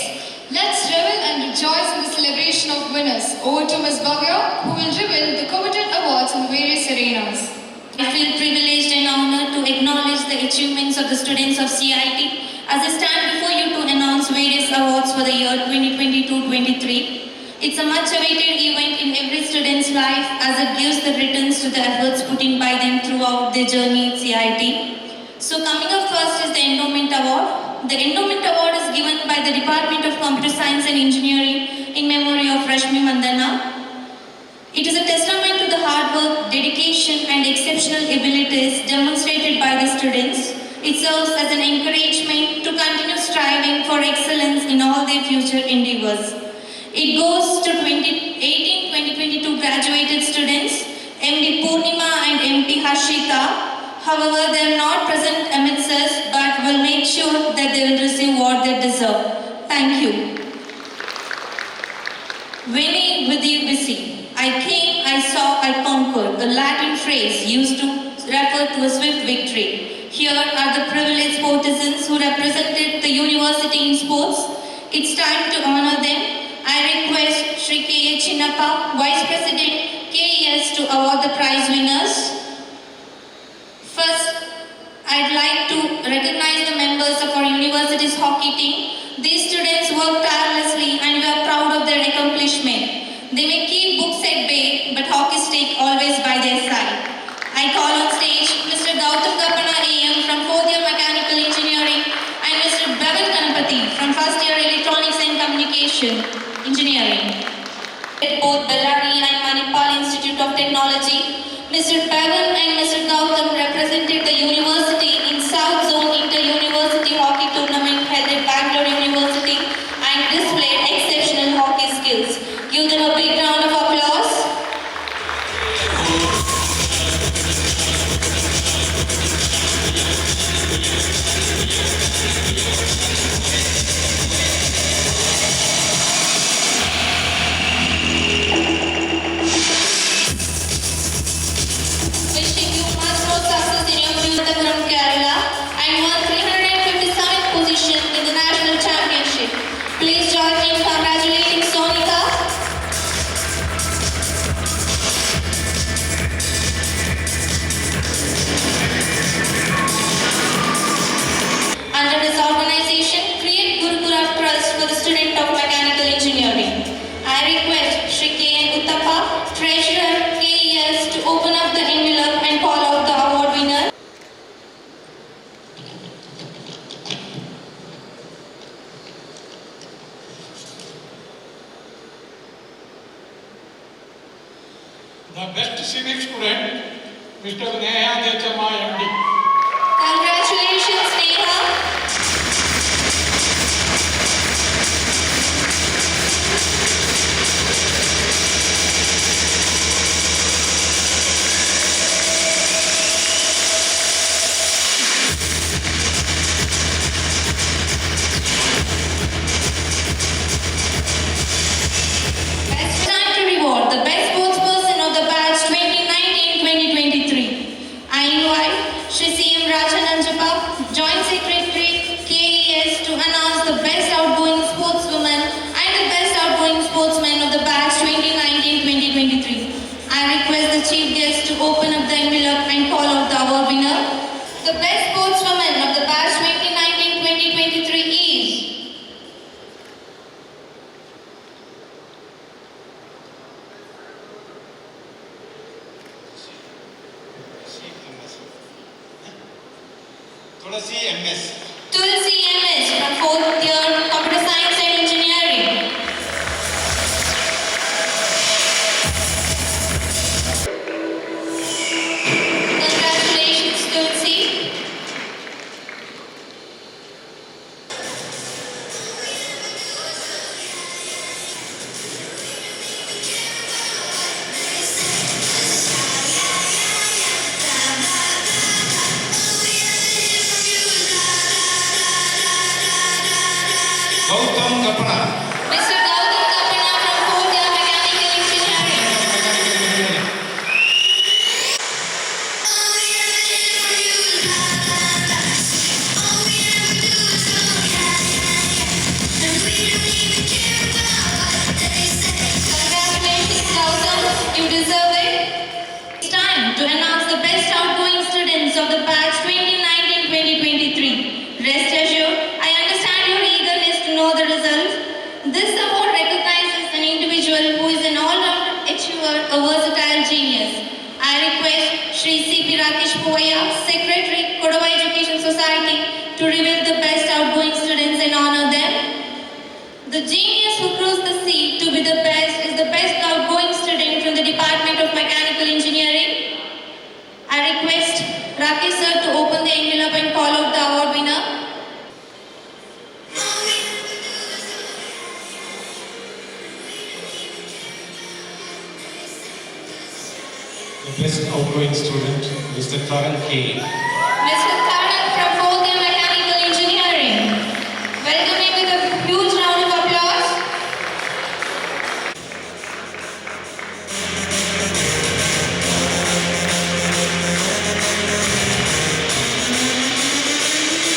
let's revel and rejoice in the celebration of winners. Over to Ms. Bhavya, who will reveal the coveted awards in various arenas. I feel privileged and honored to acknowledge the achievements of the students of CIT as I stand before you to announce various awards for the year 2022-23. It's a much awaited event in every student's life as it gives the returns to the efforts put in by them throughout their journey at CIT. So coming up first is the Endowment Award. The Endowment Award is given by the Department of Computer Science and Engineering in memory of Rashmi Mandana. It is a testament to the hard work, dedication and exceptional abilities demonstrated by the students. It serves as an encouragement to continue striving for excellence in all their future endeavors. It goes to 2018-2022 graduated students, MD Purnima and MP Harshita. However, they are not present amidst us, but will make sure that they will receive what they deserve. Thank you. Veni vidi vici. I came, I saw, I conquered, a Latin phrase used to refer to a swift victory. Here are the privileged sportisans who represented the university in sports. It's time to honor them. I request Shri K. Chinnappa, Vice President KES, to award the prize winners. First, I'd like to recognize the members of our university's hockey team. These students work tirelessly and we are proud of their accomplishment. They may keep books at bay, but hockey stick always by their side. I call on stage Mr. Gautam Kapana AM from 4th year Mechanical Engineering and Mr. Bhavan Kanapati from 1st year Electronics and Communication Engineering at both Bellary and Manipal Institute of Technology. Mr. Bhavan and Mr. Gautam represented the university in South Zone Inter-University Hockey Tournament held at Bangalore University and displayed exceptional hockey skills. Give them a big round of applause. Wishing you much more success in your future from Kerala and won 357th position in the national championship. Please join me in congratulating Sonika. Under this organization, create Gurukula Trust for the student of mechanical engineering. I request Shri K. N. Uttappa, Treasurer KES, to open up the envelope and call out the award winner. The best civic student, Mr. Neha Dechama, MD. Congratulations, Neha. It's time to reward the best sportsperson of the batch 2019-2023. I invite Shri C.M. Rajananjapa, Joint Secretary, KES, to announce the best outgoing sportswoman and the best outgoing sportsman of the batch 2019-2023. I request the Chief Guest to open up the envelope and call out the award winner. The best sportswoman of the batch 2019-2023 is Tulsi MS. Tulsi MS from 4th year Computer Science and Engineering. Congratulations, Tulsi. Gautam Kapana. Mr. Gautam Kapana from 4th year Mechanical Engineering. This award recognizes an individual who is an all-round achiever, a versatile genius. I request Shri C.P. Rakesh Povaya, Secretary, Kodava Education Society, to reveal the best outgoing students and honor them. The genius who proves the sea to be the best is the best outgoing student from the Department of Mechanical Engineering. I request Rakesh sir to open the envelope and call out the award winner. The best outgoing student, Mr. Karan K. Mr. Karan from 4th year Mechanical Engineering. Welcome him with a huge round of applause.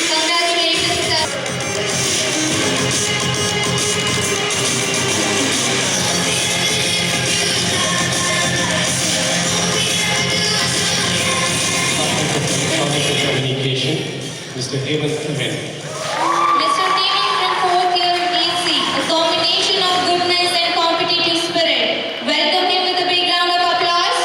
Congratulations, sir. Communication, Mr. Hemant Kumen. Mr. Devi from 4th year EC, a combination of goodness and competitive spirit. Welcome him with a big round of applause.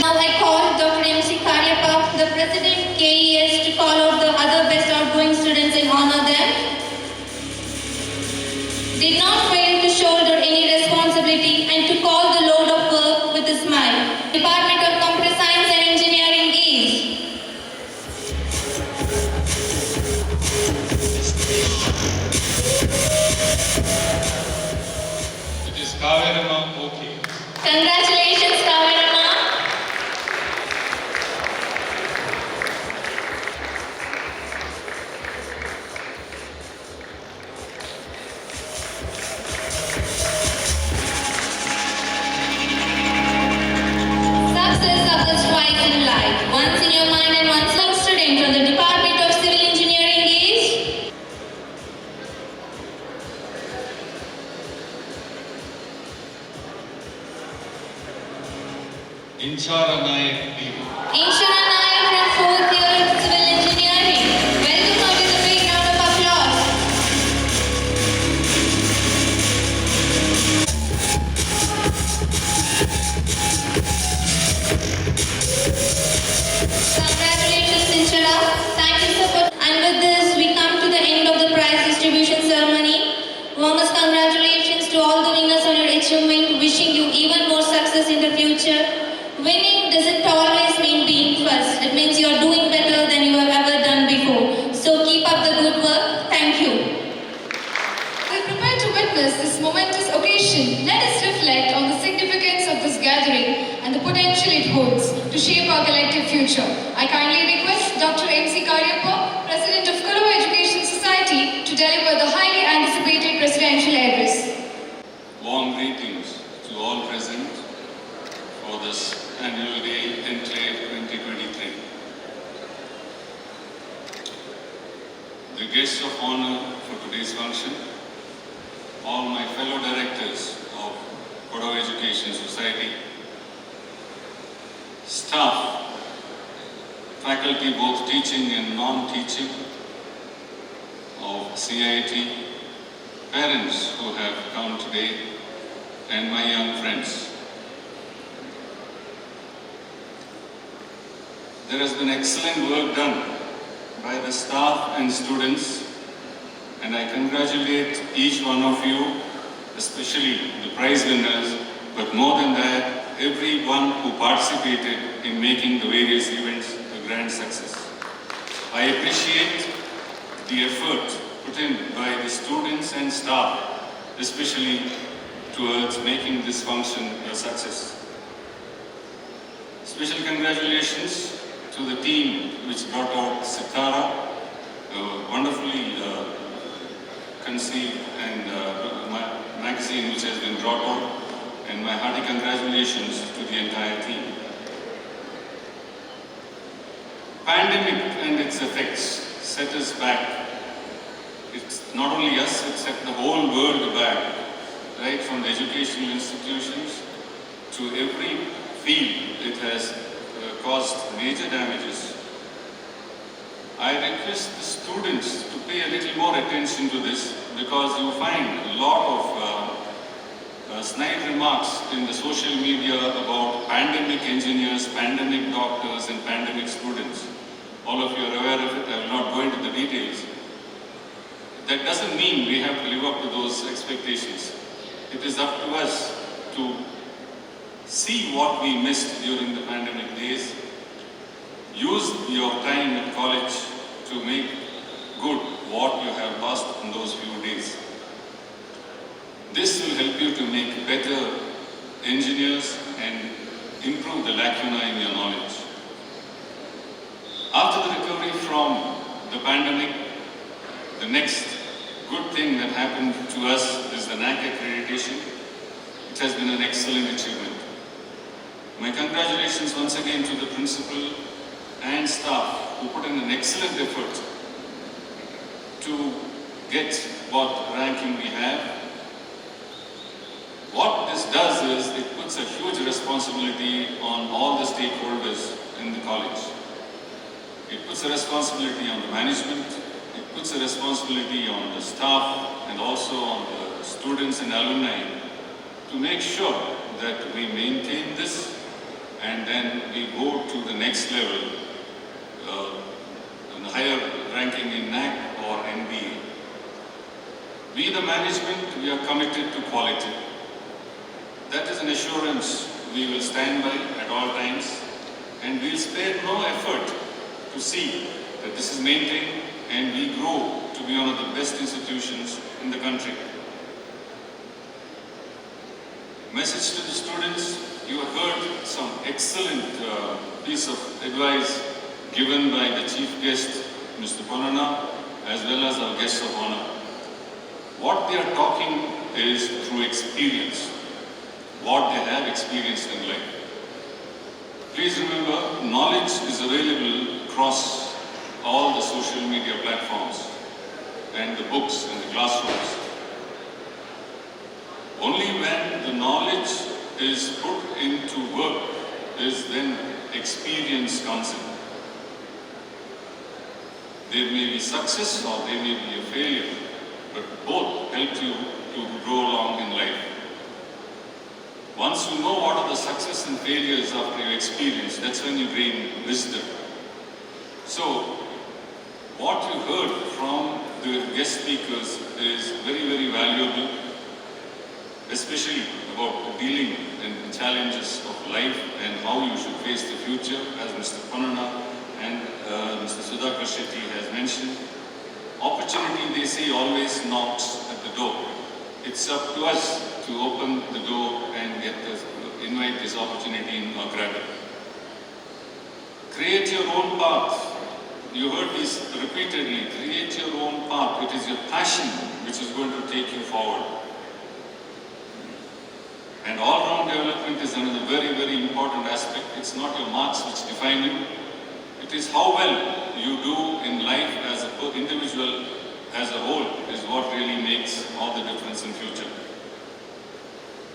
Now I call Dr. M.C. Karyappa, the President KES, to call out the other best outgoing students and honor them. Did not fail to shoulder any responsibility and to call the load of work with a smile. Department of Computer Science and Engineering is It is Kaverama OK. Congratulations, Kavirama. Success occurs twice in life. Once in your mind and once a student from the Department of Civil Engineering is Inshara Nayak D. Inshara Nayak from 4th year Civil Engineering. Welcome her with a big round of applause. Congratulations, Inshara. Thank you so much. And with this, we come to the end of the prize distribution ceremony. Warmest congratulations to all the winners on your achievement. Wishing you even more success in the future. Winning doesn't always mean being first. It means you're doing better than you have ever done before. So keep up the good work. Thank you. We prepare to witness this momentous occasion. Let us reflect on the significance of this gathering and the potential it holds to shape our collective future. I kindly request Dr. M.C. Karyappa, President of Kodava Education Society, to deliver the highly anticipated presidential address. Warm greetings to all present for this annual day Enclave 2023. The guests of honor for today's function, all my fellow directors of Kodava Education Society, staff, faculty both teaching and non-teaching of CIT, parents who have come today, and my young friends. There has been excellent work done by the staff and students, and I congratulate each one of you, especially the prize winners, but more than that, everyone who participated in making the various events a grand success. I appreciate the effort put in by the students and staff, especially towards making this function a success. Special congratulations to the team which brought out Sitara, wonderfully conceived and magazine which has been brought out, and my hearty congratulations to the entire team. Pandemic and its effects set us back. It's not only us, it set the whole world back, right? from the educational institutions to every field, it has caused major damages. I request the students to pay a little more attention to this, because you find a lot of snide remarks in the social media about pandemic engineers, pandemic doctors and pandemic students. All of you are aware of it, I will not go into the details. That doesn't mean we have to live up to those expectations. It is up to us to see what we missed during the pandemic days. Use your time at college to make good what you have lost in those few days. This will help you to make better engineers and improve the lacuna in your knowledge. After the recovery from the pandemic, the next good thing that happened to us is the NAC accreditation. It has been an excellent achievement. My congratulations once again to the principal and staff who put in an excellent effort to get what ranking we have. What this does is it puts a huge responsibility on all the stakeholders in the college. It puts a responsibility on the management, it puts a responsibility on the staff and also on the students and alumni to make sure that we maintain this and then we go to the next level, in higher ranking in NAC or NBA. We the management, we are committed to quality. That is an assurance we will stand by at all times, and we will spare no effort to see that this is maintained and we grow to be one of the best institutions in the country. Message to the students, you have heard some excellent piece of advice given by the chief guest, Mr. Panana, as well as our guests of honor. What they are talking is through experience, what they have experienced in life. Please remember, knowledge is available across all the social media platforms and the books and the classrooms. Only when the knowledge is put into work is then experience comes in. There may be success or there may be a failure, but both help you to grow along in life. Once you know what are the success and failures after your experience, that's when you gain wisdom. So, what you heard from the guest speakers is very, very valuable, especially about dealing with the challenges of life and how you should face the future, as Mr. Panana and Mr. Sudhakar Shetty has mentioned. Opportunity, they say, always knocks at the door. It's up to us to open the door and invite this opportunity in or grab it. Create your own path. You heard this repeatedly. Create your own path. It is your passion which is going to take you forward. And all-round development is another very, very important aspect. It's not your marks which define you. It is how well you do in life as an individual, as a whole, is what really makes all the difference in future.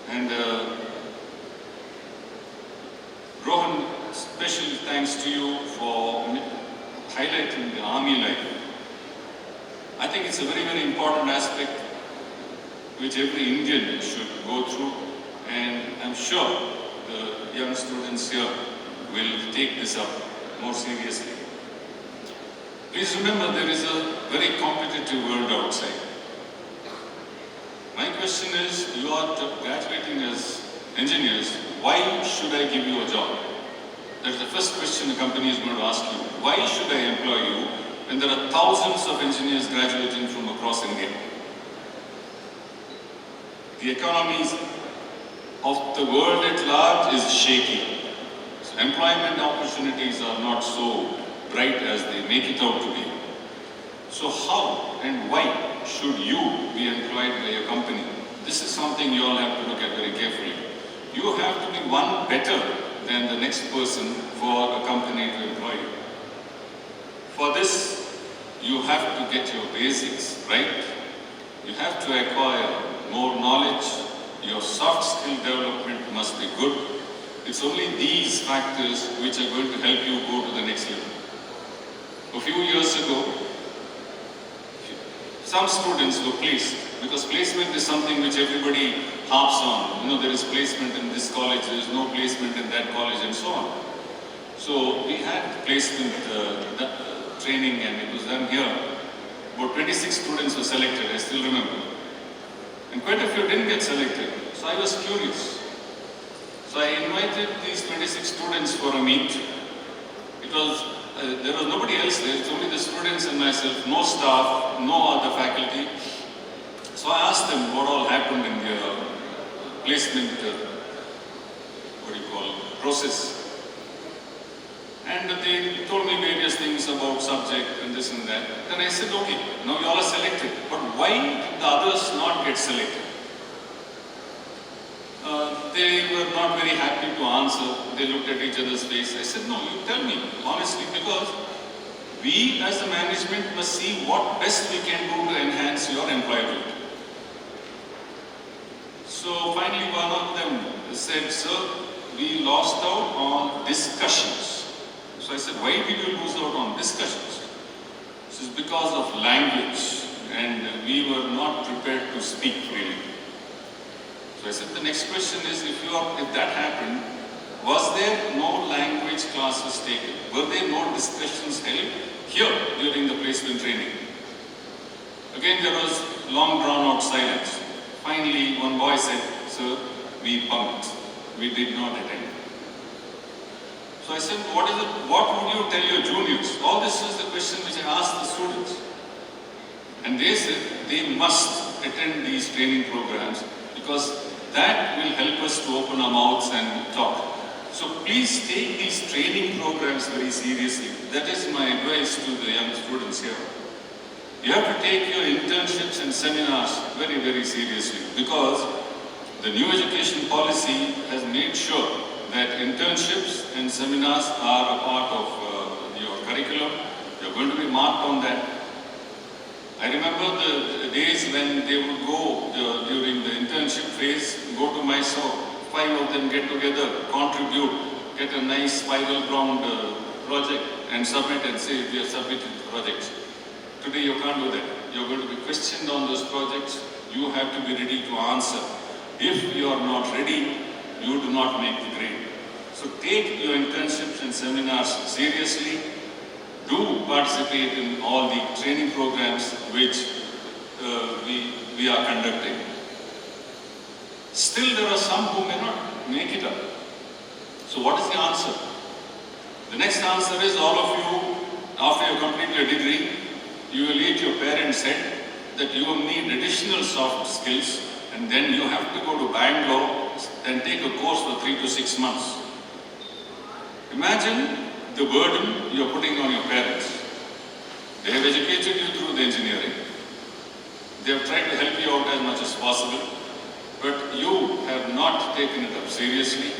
And Rohan, special thanks to you for highlighting the army life. I think it's a very, very important aspect which every Indian should go through, and I'm sure the young students here will take this up more seriously. Please remember, there is a very competitive world outside. My question is, you are graduating as engineers, why should I give you a job? That's the first question the company is going to ask you. Why should I employ you when there are thousands of engineers graduating from across India? The economies of the world at large is shaky. So employment opportunities are not so bright as they make it out to be. So how and why should you be employed by a company? This is something you all have to look at very carefully. You have to be one better than the next person for a company to employ you. For this, you have to get your basics right. You have to acquire more knowledge. You soft skill development must be good. It's only these factors which are going to help you go to the next level. A few years ago, some students were placed, because placement is something which everybody harps on. You know, there is placement in this college, there is no placement in that college, and so on. So we had placement training, and it was done here. About 26 students were selected, I still remember. And quite a few didn't get selected. So I was curious. So I invited these 26 students for a meet. It was there was nobody else there, it's only the students and myself, no staff, no other faculty. So I asked them what all happened in their placement, process. And they told me various things about subject and this and that. Then I said, okay, now you all are selected, but why did the others not get selected? They were not very happy to answer. They looked at each other's face. I said, no, you tell me, honestly, because we as the management must see what best we can do to enhance your employability. So finally one of them said, sir, we lost out on discussions. So I said, why did you lose out on discussions? This is because of language, and we were not prepared to speak freely. So I said, the next question is, if that happened, was there no language classes taken? Were there no discussions held here during the placement training? Again, there was long drawn out silence. Finally, one boy said, sir, we bunked. We did not attend. So I said, what would you tell your juniors? All this is the question which I asked the students. And they said they must attend these training programs because that will help us to open our mouths and talk. So please take these training programs very seriously. That is my advice to the young students here. You have to take your internships and seminars very, very seriously because the new education policy has made sure that internships and seminars are a part of your curriculum. You're going to be marked on that. I remember the days when they would go during the internship phase, go to Mysore, 5 of them get together, contribute, get a nice spiral-bound project and submit and say, we have submitted the project. Today you can't do that. You're going to be questioned on those projects. You have to be ready to answer. If you are not ready, you do not make the grade. So take your internships and seminars seriously. Do participate in all the training programs which we are conducting. Still there are some who may not make it up. So what is the answer? The next answer is all of you, after you complete your degree, you will eat your parents' head that you will need additional soft skills and then you have to go to Bangalore and take a course for 3 to 6 months. Imagine the burden you are putting on your parents. They have educated you through the engineering. They have tried to help you out as much as possible, but you have not taken it up seriously.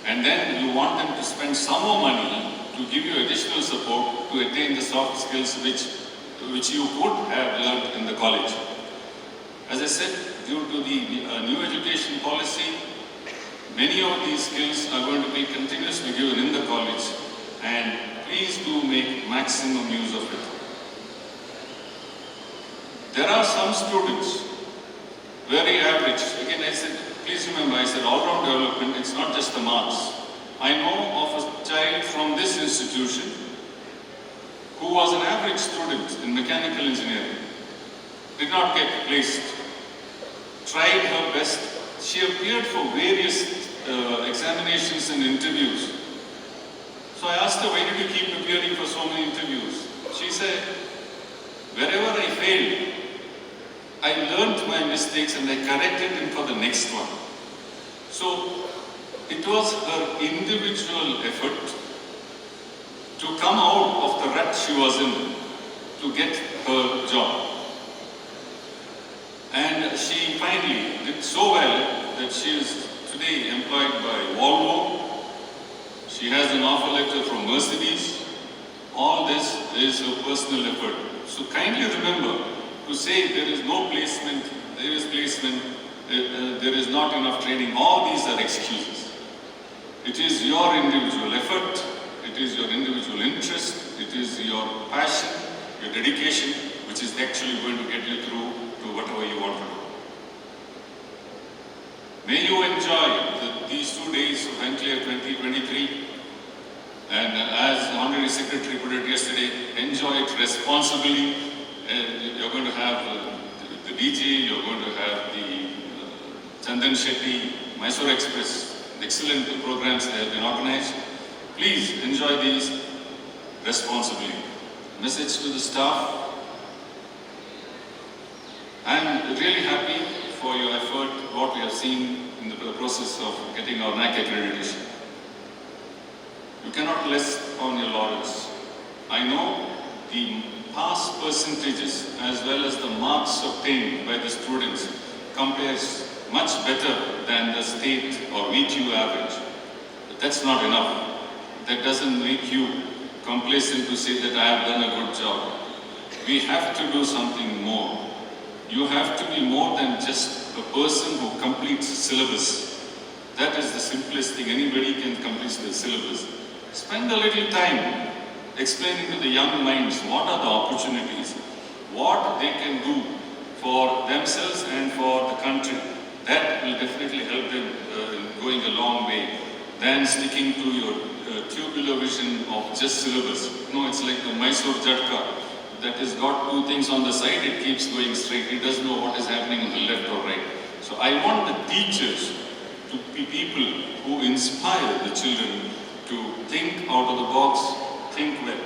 And then you want them to spend some more money to give you additional support to attain the soft skills which you would have learned in the college. As I said, due to the new education policy, many of these skills are going to be continuously given in the college, and please do make maximum use of it. There are some students, very average. Again, I said, please remember, I said all-round development, it's not just the marks. I know of a child from this institution who was an average student in mechanical engineering, did not get placed, tried her best. She appeared for various examinations and interviews. So I asked her, why did you keep appearing for so many interviews? She said, wherever I failed, I learned my mistakes and I corrected them for the next one. So it was her individual effort to come out of the rut she was in to get her job. And she finally did so well that she is today employed by Volvo. She has an offer letter from Mercedes. All this is her personal effort. So kindly remember to say there is no placement, there is placement. there is not enough training. All these are excuses. It is your individual effort, it is your individual interest, it is your passion, your dedication, which is actually going to get you through to whatever you want to do. May you enjoy these 2 days of Enclave 2023, and as the Honorary Secretary put it yesterday, enjoy it responsibly. You're going to have the DJ, you're going to have the Chandan Shetty, Mysore Express, excellent programs that have been organized. Please enjoy these responsibly. Message to the staff. I'm really happy for your effort, what we have seen in the process of getting our NAC accreditation. You cannot rest on your laurels. I know the pass percentages as well as the marks obtained by the students compares much better than the state or VQ average. But that's not enough. That doesn't make you complacent to say that I have done a good job. We have to do something more. You have to be more than just a person who completes syllabus. That is the simplest thing. Anybody can complete the syllabus. Spend a little time explaining to the young minds what are the opportunities, what they can do for themselves and for the country. That will definitely help them in going a long way than sticking to your tubular vision of just syllabus. No, it's like the Mysore Jatka that has got two things on the side, it keeps going straight. It doesn't know what is happening on the left or right. So I want the teachers to be people who inspire the children to think out of the box, think well.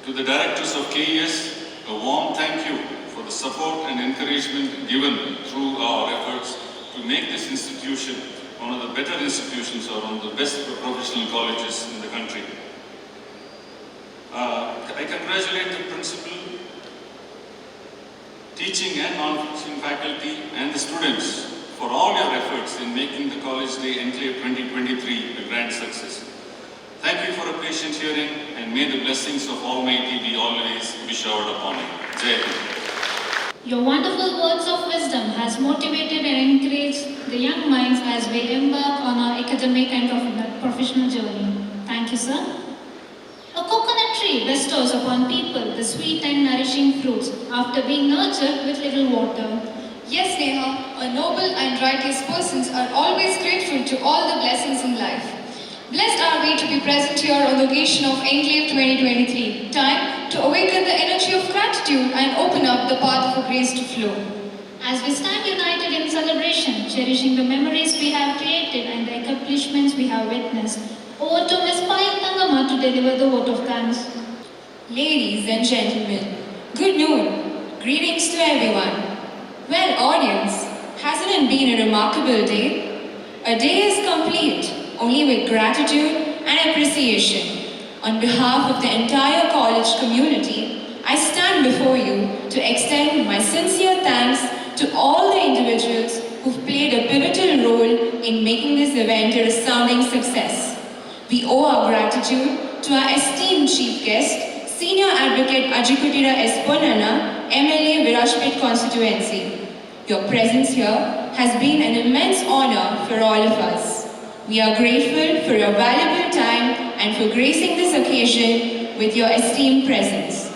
To the directors of KES, a warm thank you for the support and encouragement given through our efforts to make this institution one of the better institutions or one of the best professional colleges in the country. I congratulate the principal, teaching and non-teaching faculty and the students for all your efforts in making the College Day Enclave 2023 a grand success. Thank you for a patient hearing, and may the blessings of Almighty be always be showered upon you. Jai Hind. Your wonderful words of wisdom has motivated and encouraged the young minds as we embark on our academic and professional journey. Thank you, sir. A coconut tree bestows upon people the sweet and nourishing fruits after being nurtured with little water. Yes, Neha, a noble and righteous persons are always grateful to all the blessings in life. Blessed are we to be present here on the occasion of Enclave 2023. Time to awaken the energy of gratitude and open up the path for grace to flow. As we stand united in celebration, cherishing the memories we have created and the accomplishments we have witnessed, over to Ms. Payal Tangama to deliver the vote of thanks. Ladies and gentlemen, good noon. Greetings to everyone. Well, audience, hasn't it been a remarkable day? A day is complete only with gratitude and appreciation. On behalf of the entire college community, I stand before you to extend my sincere thanks to all the individuals who've played a pivotal role in making this event a resounding success. We owe our gratitude to our esteemed chief guest, Senior Advocate Ajikutira S. Ponnana, MLA Virajpet constituency. Your presence here has been an immense honor for all of us. We are grateful for your valuable time and for gracing this occasion with your esteemed presence.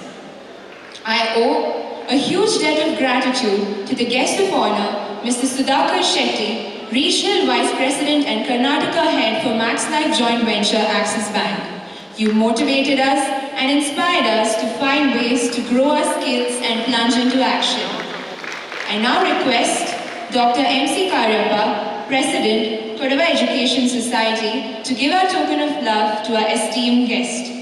I owe a huge debt of gratitude to the guest of honor, Mr. Sudhakar Shetty, Regional Vice President and Karnataka Head for Max Life Joint Venture Axis Bank. You motivated us and inspired us to find ways to grow our skills and plunge into action. I now request Dr. M.C. Karyappa, President, Kodava Education Society, to give our token of love to our esteemed guest.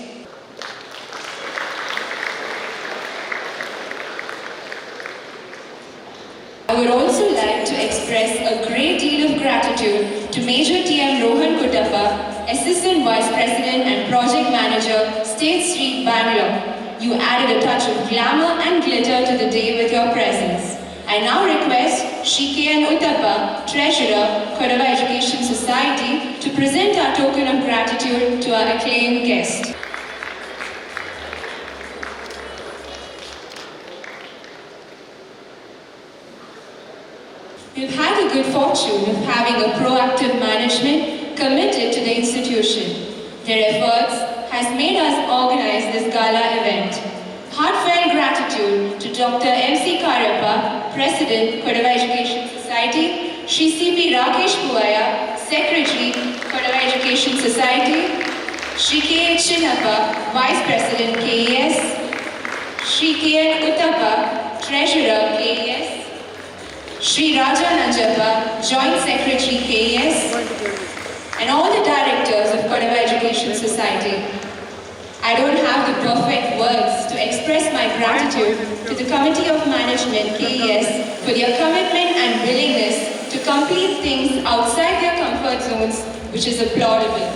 I would also like to express a great deal of gratitude to Major T.M. Rohan Kuttappa, Assistant Vice President and Project Manager, State Street, Bangalore. You added a touch of glamour and glitter to the day with your presence. I now request Shri K.N. Uttappa, Treasurer, Kodava Education Society, to present our token of gratitude to our acclaimed guest. We've had the good fortune of having a proactive management committed to the institution. Their efforts has made us organize this gala event. Heartfelt gratitude to Dr. M.C. Karyappa, President, Kodava Education Society, Shri C.P. Rakesh Puvaya, Secretary, Kodava Education Society, Shri K.H. Chinnappa, Vice President, KES, Shri K.N. Uttappa, Treasurer, KES, Shri Raja Nanjappa, Joint Secretary, KES, and all the directors of Kodava Education Society. I don't have the perfect words to express my gratitude to the Committee of Management, KES, for their commitment and willingness to complete things outside their comfort zones, which is applaudable.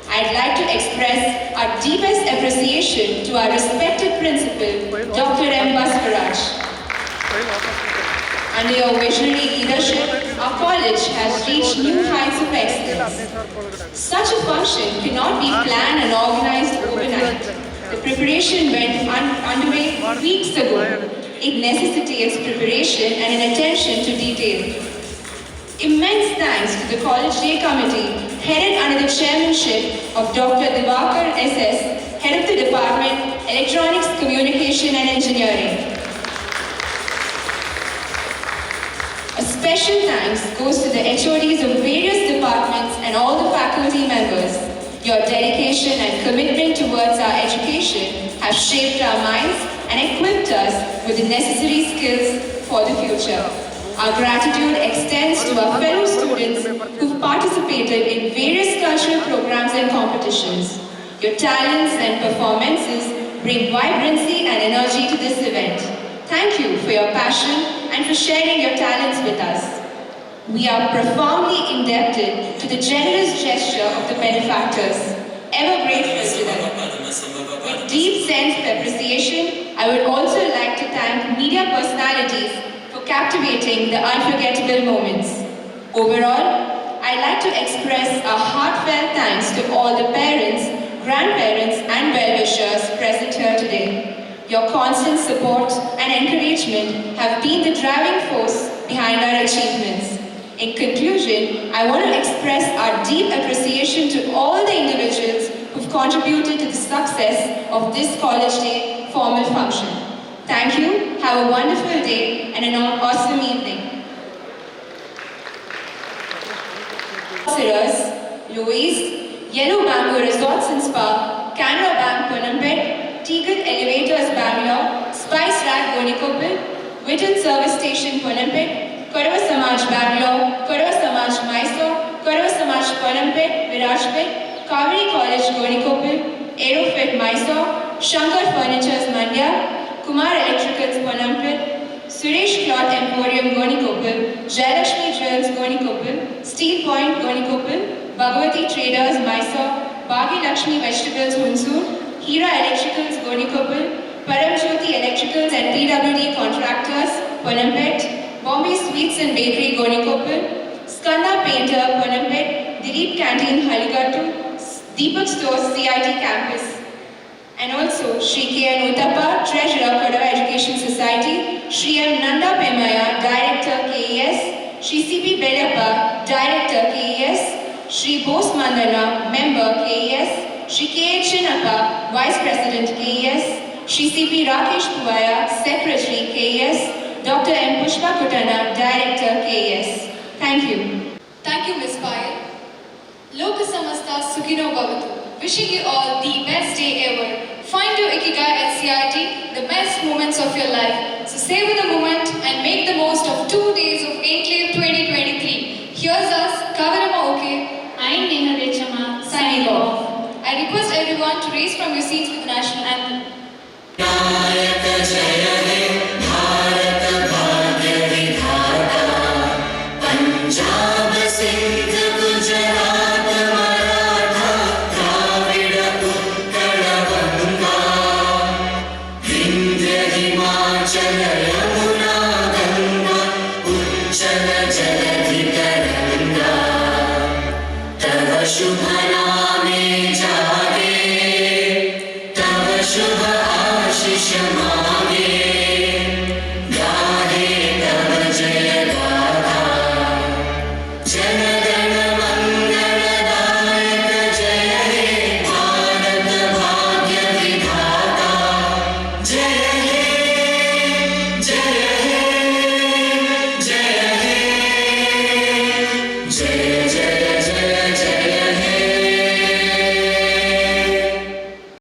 I'd like to express our deepest appreciation to our respected principal, Dr. M. Baskaraj. Under your visionary leadership, our college has reached new heights of excellence. Such a function cannot be planned and organized overnight. The preparation went underway weeks ago. It necessitates preparation and an attention to detail. Immense thanks to the College Day Committee, headed under the chairmanship of Dr. Divakar SS, Head of the Department, Electronics, Communication and Engineering. A special thanks goes to the HODs of various departments and all the faculty members. Your dedication and commitment towards our education have shaped our minds and equipped us with the necessary skills for the future. Our gratitude extends to our fellow students who've participated in various cultural programs and competitions. Your talents and performances bring vibrancy and energy to this event. Thank you for your passion and for sharing your talents with us. We are profoundly indebted to the generous gesture of the benefactors. Ever grateful to them. With deep sense of appreciation, I would also like to thank media personalities for captivating the unforgettable moments. Overall, I'd like to express a heartfelt thanks to all the parents, grandparents and well-wishers present here today. Your constant support and encouragement have been the driving force behind our achievements. In conclusion, I want to express our deep appreciation to all the individuals who've contributed to the success of this College Day formal function. Thank you, have a wonderful day and an awesome evening. Sirus, Louise, Yellow Bamboo Resorts and Spa, Canara Bank Punampet, Teagle Elevators Bangalore, Spice Rack Gonikopil, Whittle Service Station Punampet, Kodava Samaj Bangalore, Kodava Samaj Mysore, Kodava Samaj Punampet, Virajpet, Kaveri College Gonikopil, Aerofit Mysore, Shankar Furnitures Mandya, Kumar Electricals Punampet, Suresh Cloth Emporium Gonikopil, Jayalakshmi Jewels Gonikopil, Steel Point Gonikopil, Bhagavati Traders Mysore, Bhagi Lakshmi Vegetables Hunsur, Hira Electricals Gonikopil, Paramjyoti Electricals and PWD Contractors Punampet, Bombay Sweets and Bakery Gonikopil, Skanda Painter Punampet, Dilip Canteen Haligattu, Deepak Stores CIT Campus, and also Shri K.N. Uttappa, Treasurer Kodava Education Society, Shri M. Nanda Pemaya, Director KES, Shri C.P. Bedappa, Director KES, Shri Bose Mandana, Member KES, Shri K.H. Chinnappa, Vice President KES, Shri C.P. Rakesh Puvaya, Secretary KES, Dr. M. Pushpa Kutana, Director KES. Thank you. Thank you, Ms. Payal. Loka Samasta Sukhino Bhavatu. Wishing you all the best day ever. Find your ikigai at CIT, the best moments of your life. So savor the moment and make the most of 2 days of Enclave 2023. Here's us, Kavarama Oke. I'm Neha Dechama, Signing off. I request everyone to raise from your seats with the national anthem. Shubha